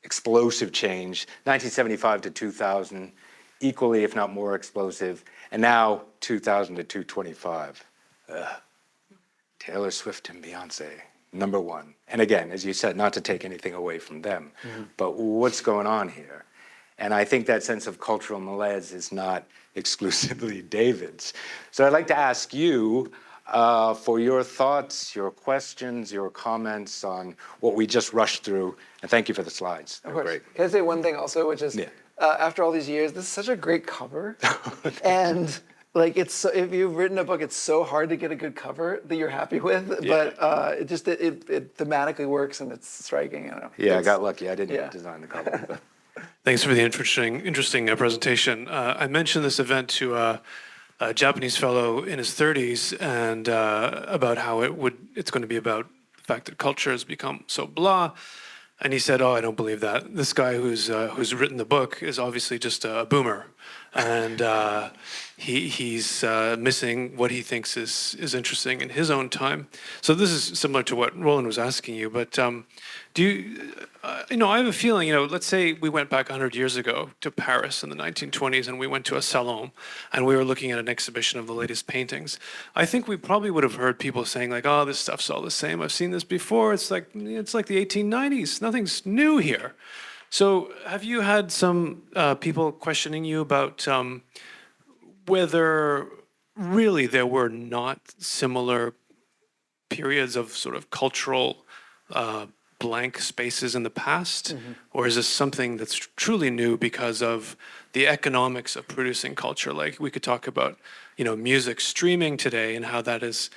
explosive change. 1975 to 2000, equally, if not more explosive. And now 2000 to 225. Taylor Swift and Beyonce, #1. And again, as you said, not to take anything away from them, but what's going on here? And I think that sense of cultural malaise is not exclusively David's. So I'd like to ask you for your thoughts, your questions, your comments on what we just rushed through. And thank you for the slides. Of course. Great. Can I say one thing also, which is after all these years, this is such a great cover. And like if you've written a book, it's so hard to get a good cover that you're happy with. But it thematically works and it's striking. I don't know. Yeah, I got lucky. I didn't design the cover. But. Thanks for the interesting presentation. I mentioned this event to a Japanese fellow in his 30s, and about how it's going to be about the fact that culture has become so blah. And he said, "Oh, I don't believe that. This guy who's written the book is obviously just a boomer, and he's missing what he thinks is interesting in his own time." So this is similar to what Roland was asking you, but do you? I have a feeling, let's say we went back 100 years ago to Paris in the 1920s and we went to a salon and we were looking at an exhibition of the latest paintings. I think we probably would have heard people saying like, oh, this stuff's all the same. I've seen this before. It's like the 1890s. Nothing's new here. So have you had some people questioning you about whether really there were not similar periods of sort of cultural blank spaces in the past? Or is this something that's truly new because of the economics of producing culture? Like we could talk about, music streaming today and how that has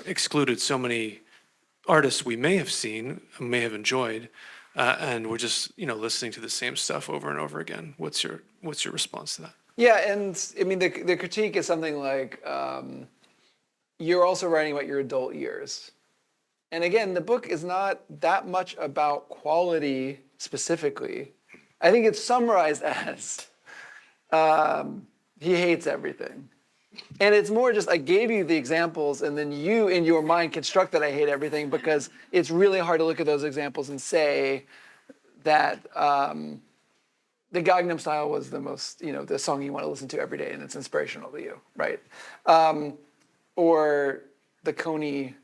excluded so many artists we may have seen, may have enjoyed, and we're just, listening to the same stuff over and over again. What's your response to that? Yeah, and I mean, the critique is something like, you're also writing about your adult years. And again, the book is not that much about quality specifically. I think it's summarized as he hates everything. And it's more just I gave you the examples and then you in your mind construct that I hate everything because it's really hard to look at those examples and say that the Gangnam Style was the most, the song you want to listen to every day and it's inspirational to you, right? Or the Coney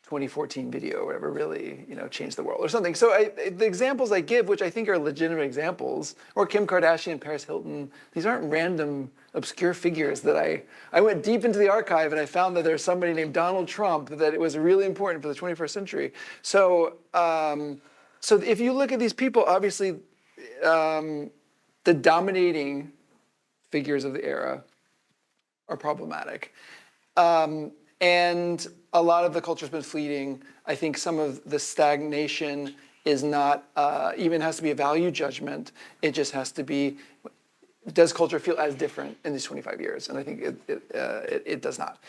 2014 video or whatever really, changed the world or something. So the examples I give, which I think are legitimate examples, or Kim Kardashian, Paris Hilton, these aren't random obscure figures that I went deep into the archive and I found that there's somebody named Donald Trump that it was really important for the 21st century. So, so if you look at these people, obviously the dominating figures of the era are problematic. And a lot of the culture's been fleeting. I think some of the stagnation is not even has to be a value judgment. It just has to be, does culture feel as different in these 25 years? And I think it does not.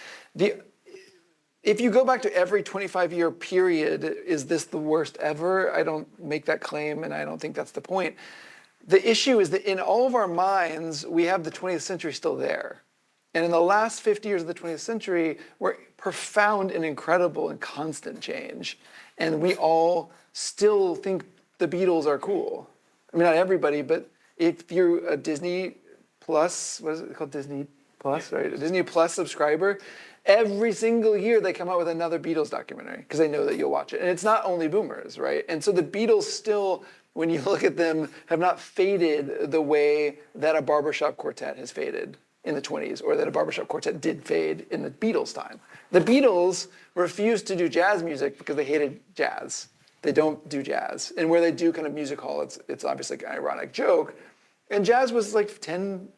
If you go back to every 25-year period, is this the worst ever? I don't make that claim, and I don't think that's the point. The issue is that in all of our minds, we have the 20th century still there. And in the last 50 years of the 20th century, we're profound and incredible and constant change. And we all still think the Beatles are cool. I mean, not everybody, but if you're a Disney Plus, what is it called, Disney Plus, right? A Disney Plus subscriber, every single year they come out with another Beatles documentary because they know that you'll watch it. And it's not only boomers, right? And so the Beatles still when you look at them, have not faded the way that a barbershop quartet has faded in the 20s, or that a barbershop quartet did fade in the Beatles' time. The Beatles refused to do jazz music because they hated jazz. They don't do jazz. And where they do kind of music hall, it's obviously an ironic joke. And jazz was like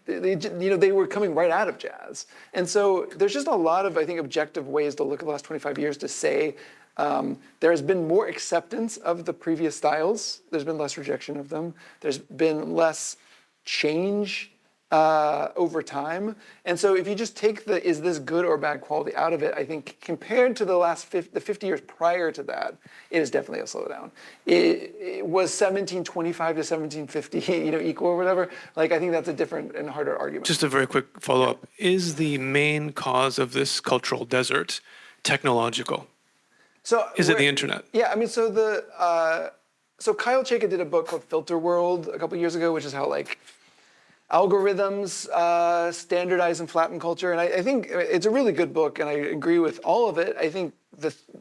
they were coming right out of jazz. And so there's just a lot of, I think, objective ways to look at the last 25 years to say there has been more acceptance of the previous styles. There's been less rejection of them. There's been less change over time. And so if you just take the is this good or bad quality out of it, I think compared to the 50 years prior to that, it is definitely a slowdown. It was 1725 to 1750, equal or whatever. Like, I think that's a different and harder argument. Just a very quick follow-up. Is the main cause of this cultural desert technological? So is it the internet? Yeah, I mean, so so Kyle Chayka did a book called Filter World a couple years ago, which is how algorithms standardize and flatten culture. And I think it's a really good book, and I agree with all of it. I think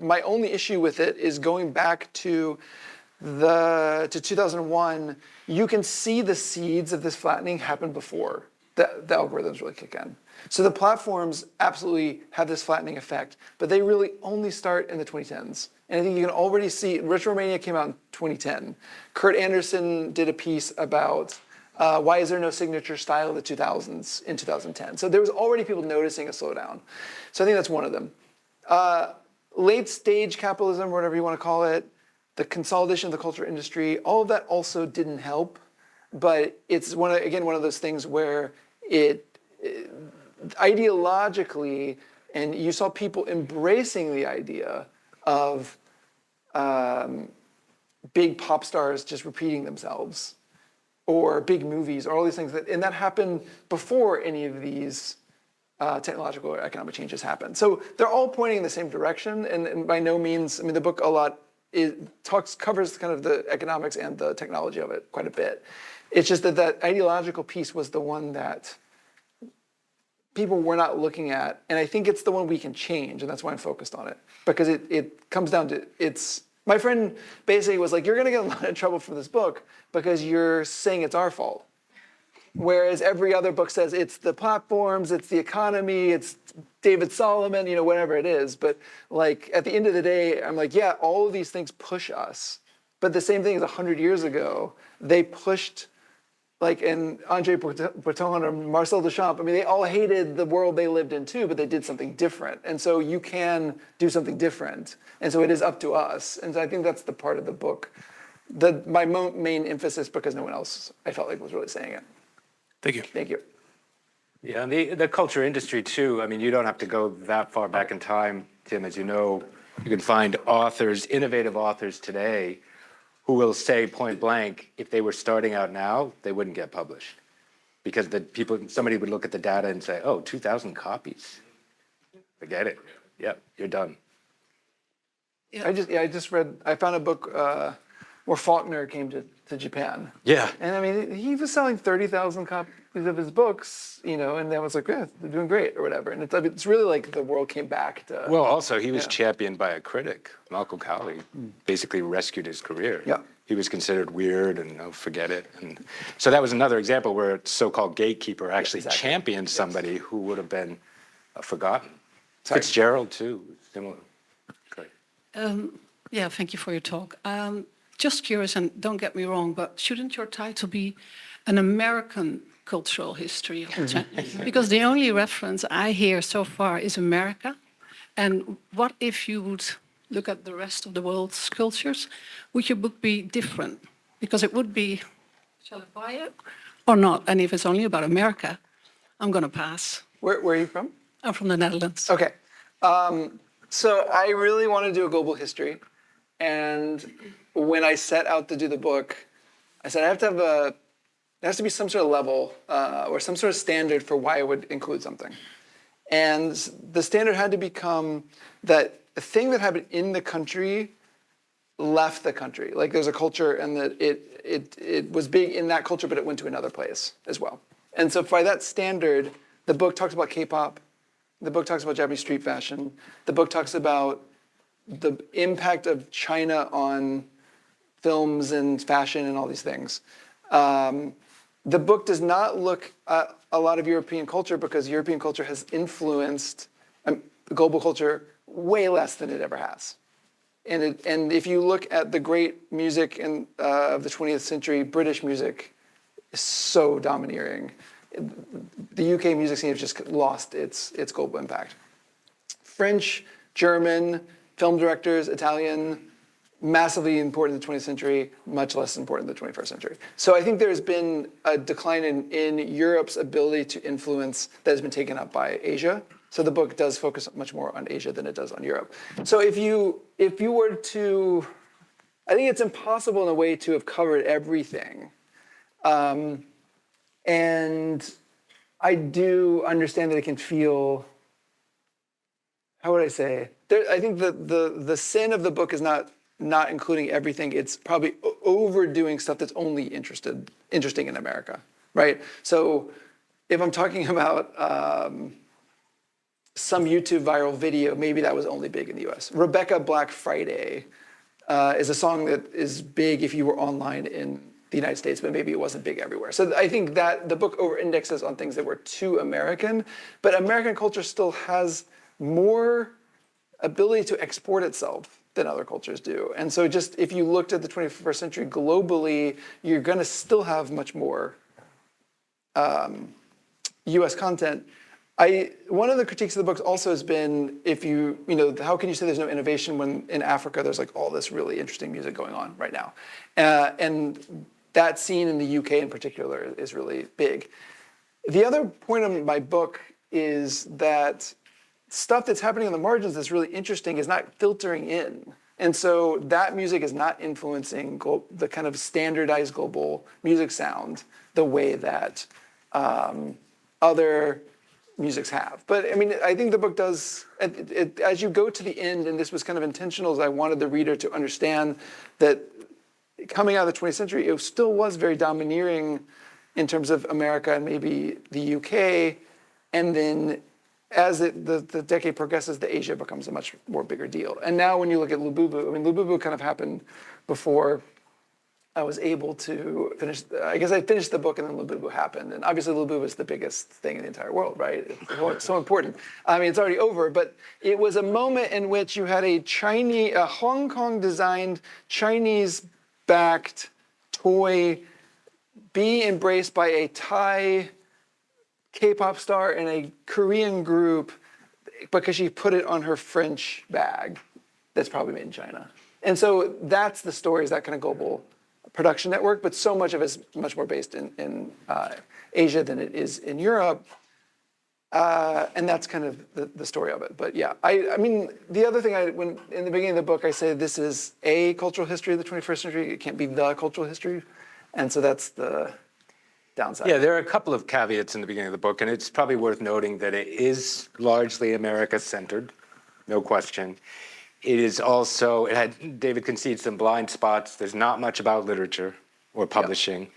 my only issue with it is going back to 2001. You can see the seeds of this flattening happen before the algorithms really kick in. So the platforms absolutely have this flattening effect, but they really only start in the 2010s. And I think you can already see, Retro Mania came out in 2010. Kurt Anderson did a piece about why is there no signature style of the 2000s in 2010? So there was already people noticing a slowdown. So I think that's one of them. Late stage capitalism, or whatever you want to call it, the consolidation of the culture industry, all of that also didn't help. But it's one of those things where it ideologically, and you saw people embracing the idea of big pop stars just repeating themselves, or big movies, or all these things. And that happened before any of these technological or economic changes happened. So they're all pointing in the same direction, and by no means, I mean, the book covers kind of the economics and the technology of it quite a bit. It's just that ideological piece was the one that people were not looking at, and I think it's the one we can change, and that's why I'm focused on it. Because it comes down to, my friend basically was like, you're gonna get a lot of trouble for this book because you're saying it's our fault. Whereas every other book says it's the platforms, it's the economy, it's David Solomon, whatever it is. But at the end of the day, I'm like, yeah, all of these things push us. But the same thing as 100 years ago, they pushed, and André Breton or Marcel Duchamp, I mean, they all hated the world they lived in too, but they did something different. And so you can do something different. And so it is up to us. And so I think that's the part of the book, my main emphasis, because no one else, I felt like, was really saying it. Thank you. Thank you. Yeah, and the culture industry too. I mean, you don't have to go that far back in time, Tim. As you know, you can find authors, innovative authors today, who will say point blank, if they were starting out now, they wouldn't get published, because somebody would look at the data and say, "Oh, 2,000 copies, forget it. Yep, you're done." Yeah. I found a book where Faulkner came to Japan. Yeah. And I mean, he was selling 30,000 copies of his books, and I was like, yeah, they're doing great or whatever. And it's really like the world came back to. Well, also, he was championed by a critic. Malcolm Cowley basically rescued his career. Yeah. He was considered weird and forget it. And so that was another example where a so-called gatekeeper actually championed somebody who would have been forgotten. Sorry. Fitzgerald, too, similar. Great. Yeah, thank you for your talk. Just curious, and don't get me wrong, but shouldn't your title be an American cultural history of China? Because the only reference I hear so far is America. And what if you would look at the rest of the world's cultures? Would your book be different? Because it would be, shall I buy it or not? And if it's only about America, I'm going to pass. Where are you from? I'm from the Netherlands. Okay. So I really want to do a global history. And when I set out to do the book, I said there has to be some sort of level or some sort of standard for why I would include something. And the standard had to become that a thing that happened in the country left the country. Like there's a culture, and that it was big in that culture, but it went to another place as well. And so by that standard, the book talks about K-pop. The book talks about Japanese street fashion. The book talks about the impact of China on films and fashion and all these things. The book does not look at a lot of European culture because European culture has influenced global culture way less than it ever has. And if you look at the great music of the 20th century, British music is so domineering. The UK music scene has just lost its global impact. French, German, film directors, Italian, massively important in the 20th century, much less important in the 21st century. So I think there's been a decline in Europe's ability to influence that has been taken up by Asia. So the book does focus much more on Asia than it does on Europe. So if you were to, I think it's impossible in a way to have covered everything. And I do understand that it can feel, how would I say? I think the sin of the book is not including everything. It's probably overdoing stuff that's only interesting in America, right? So if I'm talking about some YouTube viral video, maybe that was only big in the US. Rebecca Black Friday is a song that is big if you were online in the United States, but maybe it wasn't big everywhere. So I think that the book over-indexes on things that were too American, but American culture still has more ability to export itself than other cultures do. And so just if you looked at the 21st century globally, you're going to still have much more US content. One of the critiques of the book also has been, how can you say there's no innovation when in Africa there's like all this really interesting music going on right now? And that scene in the UK in particular is really big. The other point of my book is that stuff that's happening on the margins that's really interesting is not filtering in. And so that music is not influencing the kind of standardized global music sound the way that other musics have. But I mean, I think the book does, as you go to the end, and this was kind of intentional, as I wanted the reader to understand that coming out of the 20th century, it still was very domineering in terms of America and maybe the UK. And then as the decade progresses, the Asia becomes a much more bigger deal. And now when you look at Lububu, I mean, Lububu kind of happened before I was able to finish. I guess I finished the book and then Lububu happened. And obviously Lububu is the biggest thing in the entire world, right? It's so important. I mean, it's already over, but it was a moment in which you had a Hong Kong designed, Chinese-backed toy be embraced by a Thai K-pop star and a Korean group because she put it on her French bag that's probably made in China. And so that's the story, is that kind of global production network, but so much of it is much more based in Asia than it is in Europe. And that's kind of the story of it. But yeah, I mean, the other thing, when in the beginning of the book, I say this is a cultural history of the 21st century. It can't be the cultural history. And so that's the downside. Yeah, there are a couple of caveats in the beginning of the book, and it's probably worth noting that it is largely America-centered, no question. It is also, David concedes some blind spots. There's not much about literature or publishing. Yep.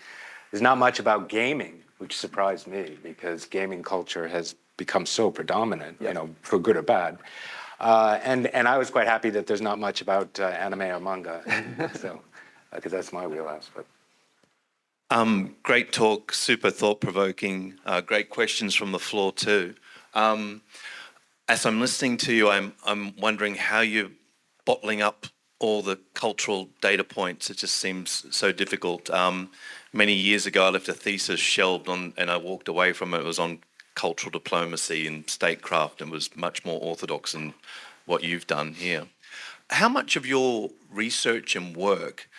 There's not much about gaming, which surprised me because gaming culture has become so predominant, yep, for good or bad. And I was quite happy that there's not much about anime or manga, so because that's my wheelhouse. But great talk, super thought-provoking, great questions from the floor too. As I'm listening to you, I'm wondering how you're bottling up all the cultural data points. It just seems so difficult. Many years ago, I left a thesis shelved and I walked away from it. It was on cultural diplomacy and statecraft, and was much more orthodox than what you've done here. How much of your research and work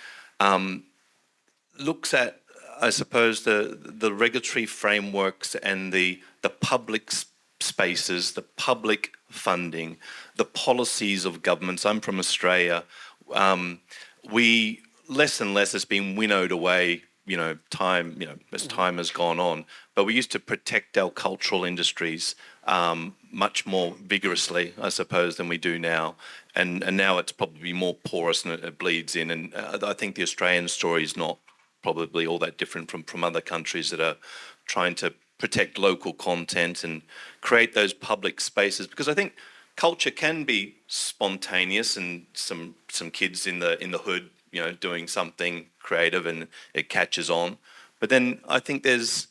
looks at, I suppose, the regulatory frameworks and the public spaces, the public funding, the policies of governments? I'm from Australia. We less and less has been winnowed away, as time has gone on. But we used to protect our cultural industries much more vigorously, I suppose, than we do now. And now it's probably more porous and it bleeds in. And I think the Australian story is not probably all that different from other countries that are trying to protect local content and create those public spaces, because I think culture can be spontaneous, and some kids in the hood doing something creative and it catches on. But then I think there's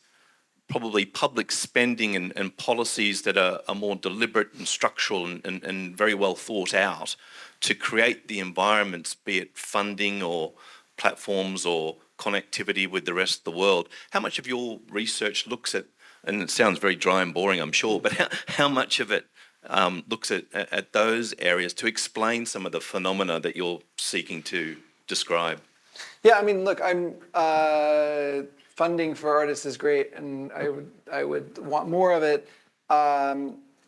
probably public spending and policies that are more deliberate and structural and very well thought out to create the environments, be it funding or platforms or connectivity with the rest of the world. How much of your research looks at, and it sounds very dry and boring, I'm sure, but how much of it looks at those areas to explain some of the phenomena that you're seeking to describe? Yeah, I mean, look, funding for artists is great, and I would want more of it.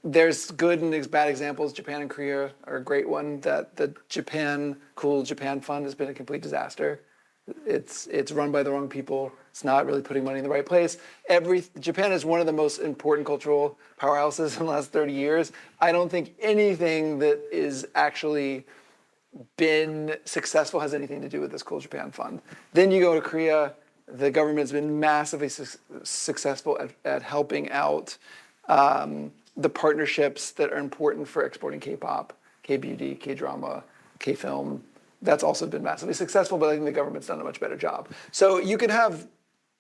There's good and bad examples. Japan and Korea are a great one. That the Cool Japan Fund has been a complete disaster. It's run by the wrong people. It's not really putting money in the right place. Japan is one of the most important cultural powerhouses in the last 30 years. I don't think anything that is actually been successful has anything to do with this Cool Japan Fund. Then you go to Korea. The government's been massively successful at helping out the partnerships that are important for exporting K-pop, K-beauty, K-drama, K-film. That's also been massively successful, but I think the government's done a much better job. So you can have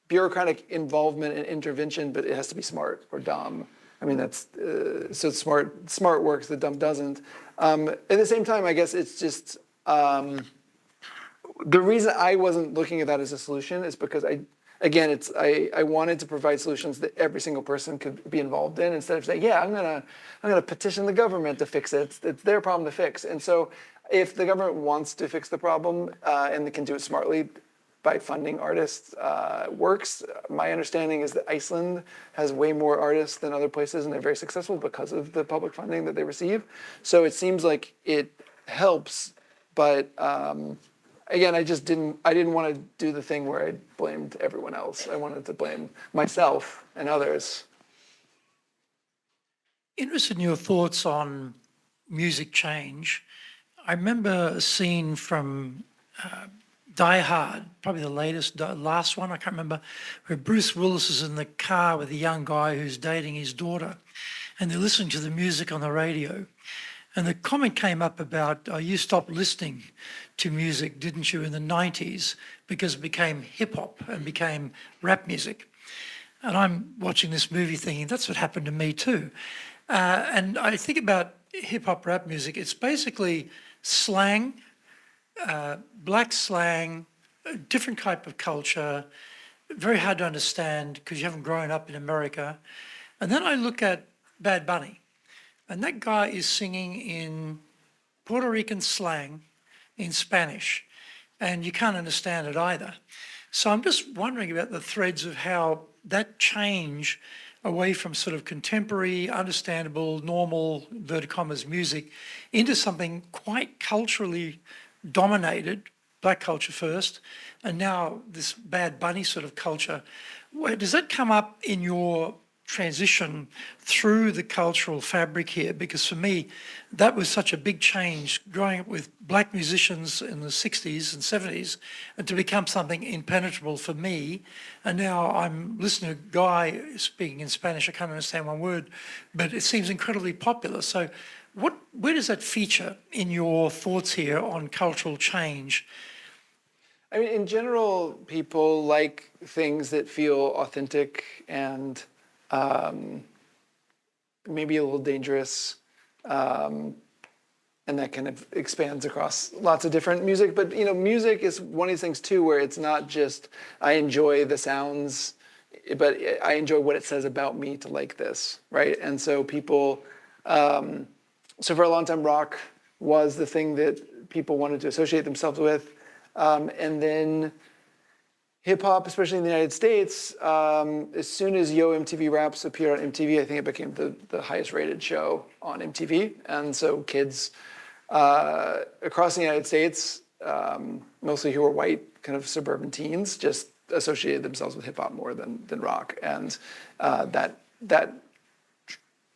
bureaucratic involvement and intervention, but it has to be smart or dumb. I mean, that's so smart works, the dumb doesn't. At the same time, I guess it's just the reason I wasn't looking at that as a solution is because I wanted to provide solutions that every single person could be involved in, instead of saying, yeah, I'm gonna petition the government to fix it. It's their problem to fix. And so if the government wants to fix the problem and they can do it smartly by funding artists, works. My understanding is that Iceland has way more artists than other places, and they're very successful because of the public funding that they receive. So it seems like it helps, but again, I didn't want to do the thing where I blamed everyone else. I wanted to blame myself and others. Interested in your thoughts on music change. I remember a scene from Die Hard, probably the last one, I can't remember, where Bruce Willis is in the car with a young guy who's dating his daughter, and they're listening to the music on the radio. And the comment came up about, you stopped listening to music, didn't you, in the 90s, because it became hip-hop and became rap music. And I'm watching this movie thinking, that's what happened to me too. And I think about hip-hop rap music, it's basically slang, black slang, a different type of culture, very hard to understand because you haven't grown up in America. And then I look at Bad Bunny, and that guy is singing in Puerto Rican slang in Spanish, and you can't understand it either. So I'm just wondering about the threads of how that change away from sort of contemporary, understandable, normal, inverted commas, music, into something quite culturally dominated, black culture first, and now this Bad Bunny sort of culture. Does that come up in your transition through the cultural fabric here? Because for me, that was such a big change, growing up with black musicians in the 60s and 70s, and to become something impenetrable for me. And now I'm listening to a guy speaking in Spanish, I can't understand one word, but it seems incredibly popular. So where does that feature in your thoughts here on cultural change? I mean, in general, people like things that feel authentic and maybe a little dangerous, and that kind of expands across lots of different music. But music is one of these things too, where it's not just I enjoy the sounds, but I enjoy what it says about me to like this, right? And so people, so for a long time, rock was the thing that people wanted to associate themselves with, and then hip-hop, especially in the United States, as soon as Yo MTV Raps appeared on MTV, I think it became the highest-rated show on MTV. And so kids across the United States, mostly who were white, kind of suburban teens, just associated themselves with hip-hop more than rock. And that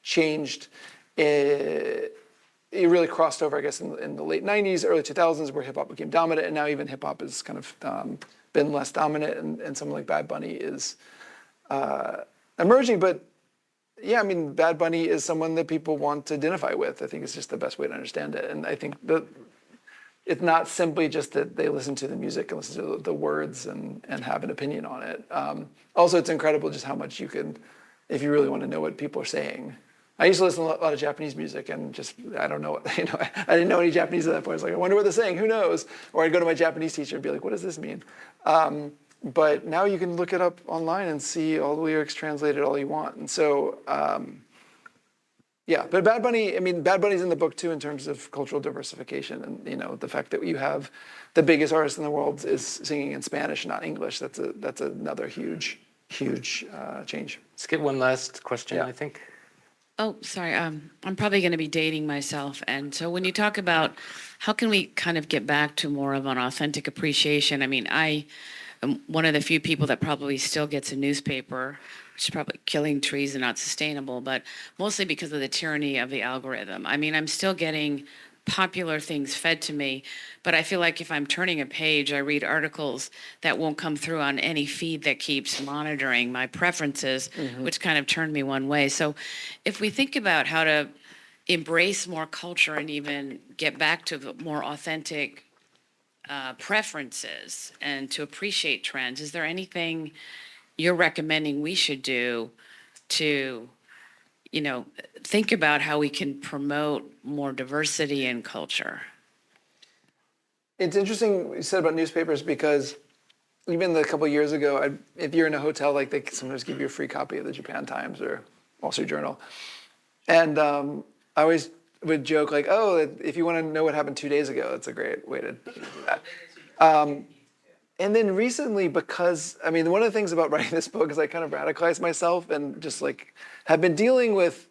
changed. It really crossed over, I guess, in the late 90s, early 2000s, where hip-hop became dominant. And now even hip-hop is kind of been less dominant, and someone like Bad Bunny is emerging. But yeah, I mean, Bad Bunny is someone that people want to identify with. I think it's just the best way to understand it. And I think it's not simply just that they listen to the music and listen to the words and have an opinion on it. Also, it's incredible just how much you can, if you really want to know what people are saying. I used to listen to a lot of Japanese music and just, I don't know what, I didn't know any Japanese at that point. I was like, I wonder what they're saying, who knows? Or I'd go to my Japanese teacher and be like, what does this mean? But now you can look it up online and see all the lyrics translated all you want. And so, yeah, but Bad Bunny, I mean, Bad Bunny's in the book too in terms of cultural diversification. And, the fact that you have the biggest artist in the world is singing in Spanish, not English. That's another huge change. Let's get one last question, Yeah. I think. Oh, sorry. I'm probably going to be dating myself. And so when you talk about how can we kind of get back to more of an authentic appreciation, I mean, I am one of the few people that probably still gets a newspaper, which is probably killing trees and not sustainable, but mostly because of the tyranny of the algorithm. I mean, I'm still getting popular things fed to me, but I feel like if I'm turning a page, I read articles that won't come through on any feed that keeps monitoring my preferences, which kind of turned me one way. So if we think about how to embrace more culture and even get back to the more authentic preferences and to appreciate trends, is there anything you're recommending we should do to think about how we can promote more diversity in culture? It's interesting what you said about newspapers because even a couple of years ago, if you're in a hotel, like they sometimes give you a free copy of the Japan Times or Wall Street Journal. And I always would joke like, oh, if you want to know what happened 2 days ago, that's a great way to do that. And then recently, because, I mean, one of the things about writing this book is I kind of radicalized myself and just like have been dealing with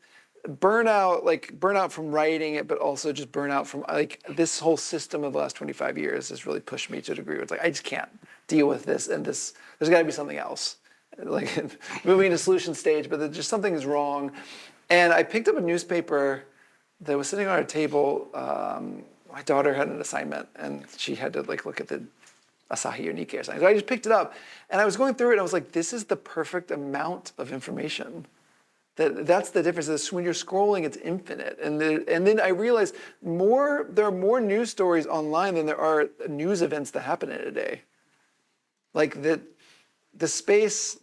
burnout from writing it, but also just burnout from like this whole system of the last 25 years has really pushed me to a degree where it's like, I just can't deal with this and this, there's gotta be something else. Like moving to solution stage, but just something is wrong. And I picked up a newspaper that was sitting on our table. My daughter had an assignment and she had to like look at the Asahi or Nikkei or something. So I just picked it up and I was going through it and I was like, this is the perfect amount of information. That's the difference. Is when you're scrolling, it's infinite. And then I realized there are more news stories online than there are news events that happen in a day. Like the space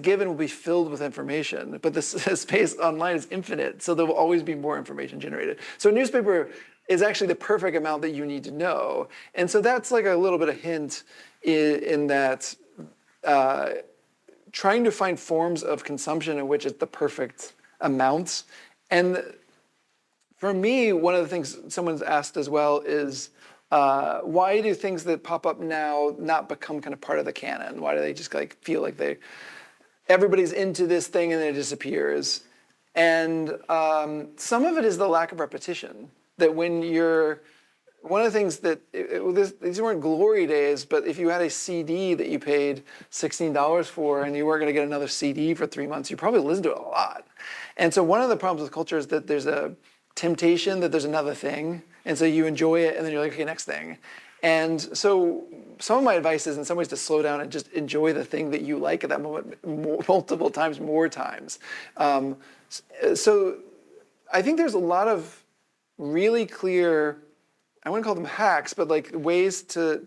given will be filled with information, but the space online is infinite. So there will always be more information generated. So a newspaper is actually the perfect amount that you need to know. And so that's like a little bit of hint in that trying to find forms of consumption in which it's the perfect amount. And for me, one of the things someone's asked as well is, why do things that pop up now not become kind of part of the canon? Why do they just like feel like everybody's into this thing and then it disappears? And some of it is the lack of repetition. That when one of the things that, these weren't glory days, but if you had a CD that you paid $16 for and you weren't going to get another CD for 3 months, you probably listened to it a lot. And so one of the problems with culture is that there's a temptation that there's another thing. And so you enjoy it and then you're like, okay, next thing. And so some of my advice is in some ways to slow down and just enjoy the thing that you like at that moment multiple times, more times. So I think there's a lot of really clear, I wouldn't call them hacks, but like ways to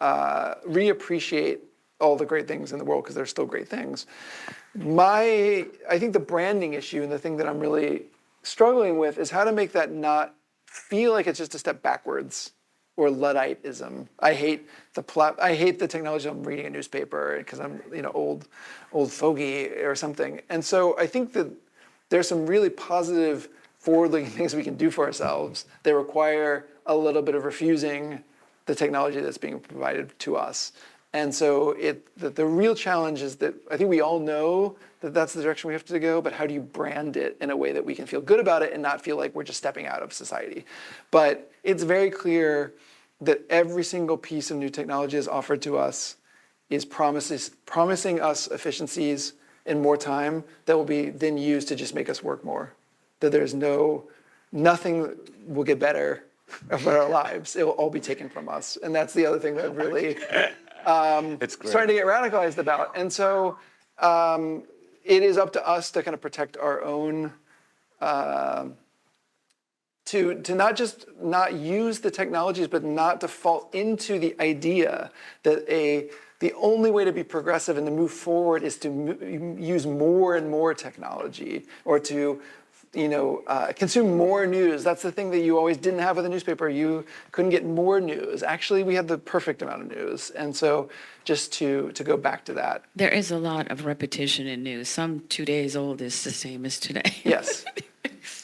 reappreciate all the great things in the world because they're still great things. I think the branding issue and the thing that I'm really struggling with is how to make that not feel like it's just a step backwards or Ludditism. I hate the technology. I'm reading a newspaper because I'm old fogey or something. And so I think that there's some really positive forward-looking things we can do for ourselves that require a little bit of refusing the technology that's being provided to us. And so the real challenge is that I think we all know that that's the direction we have to go, but how do you brand it in a way that we can feel good about it and not feel like we're just stepping out of society? But it's very clear that every single piece of new technology that's offered to us is promising us efficiencies and more time that will be then used to just make us work more. That there's nothing will get better about our lives. It will all be taken from us. And that's the other thing that I'm really starting to get radicalized about. And so it is up to us to kind of protect our own to not just not use the technologies, but not to fall into the idea that the only way to be progressive and to move forward is to use more and more technology, or to consume more news. That's the thing that you always didn't have with a newspaper. You couldn't get more news. Actually, we had the perfect amount of news. And so just to go back to that. There is a lot of repetition in news. Some 2 days old is the same as today. Yes.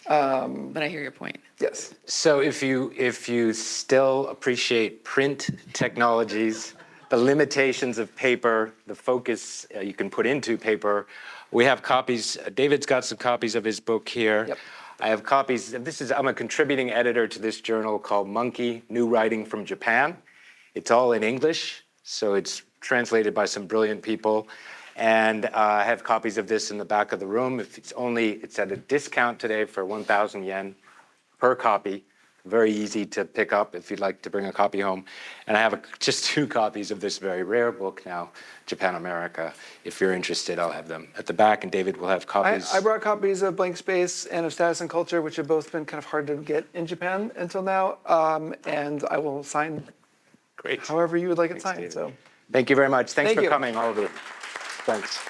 But I hear your point. Yes. So if you still appreciate print technologies, the limitations of paper, the focus you can put into paper, we have copies. David's got some copies of his book here. Yep. I have copies. I'm a contributing editor to this journal called Monkey, New Writing from Japan. It's all in English, so it's translated by some brilliant people. And I have copies of this in the back of the room. It's at a discount today for 1,000 yen per copy. Very easy to pick up if you'd like to bring a copy home. And I have just 2 copies of this very rare book now, Japan America. If you're interested, I'll have them at the back, and David will have copies. I brought copies of Blank Space and of Status and Culture, which have both been kind of hard to get in Japan until now. And I will sign Great. however you would like it Thanks, signed. David. So Thank you very much. Thanks Thank for you. coming, all of you. Thanks.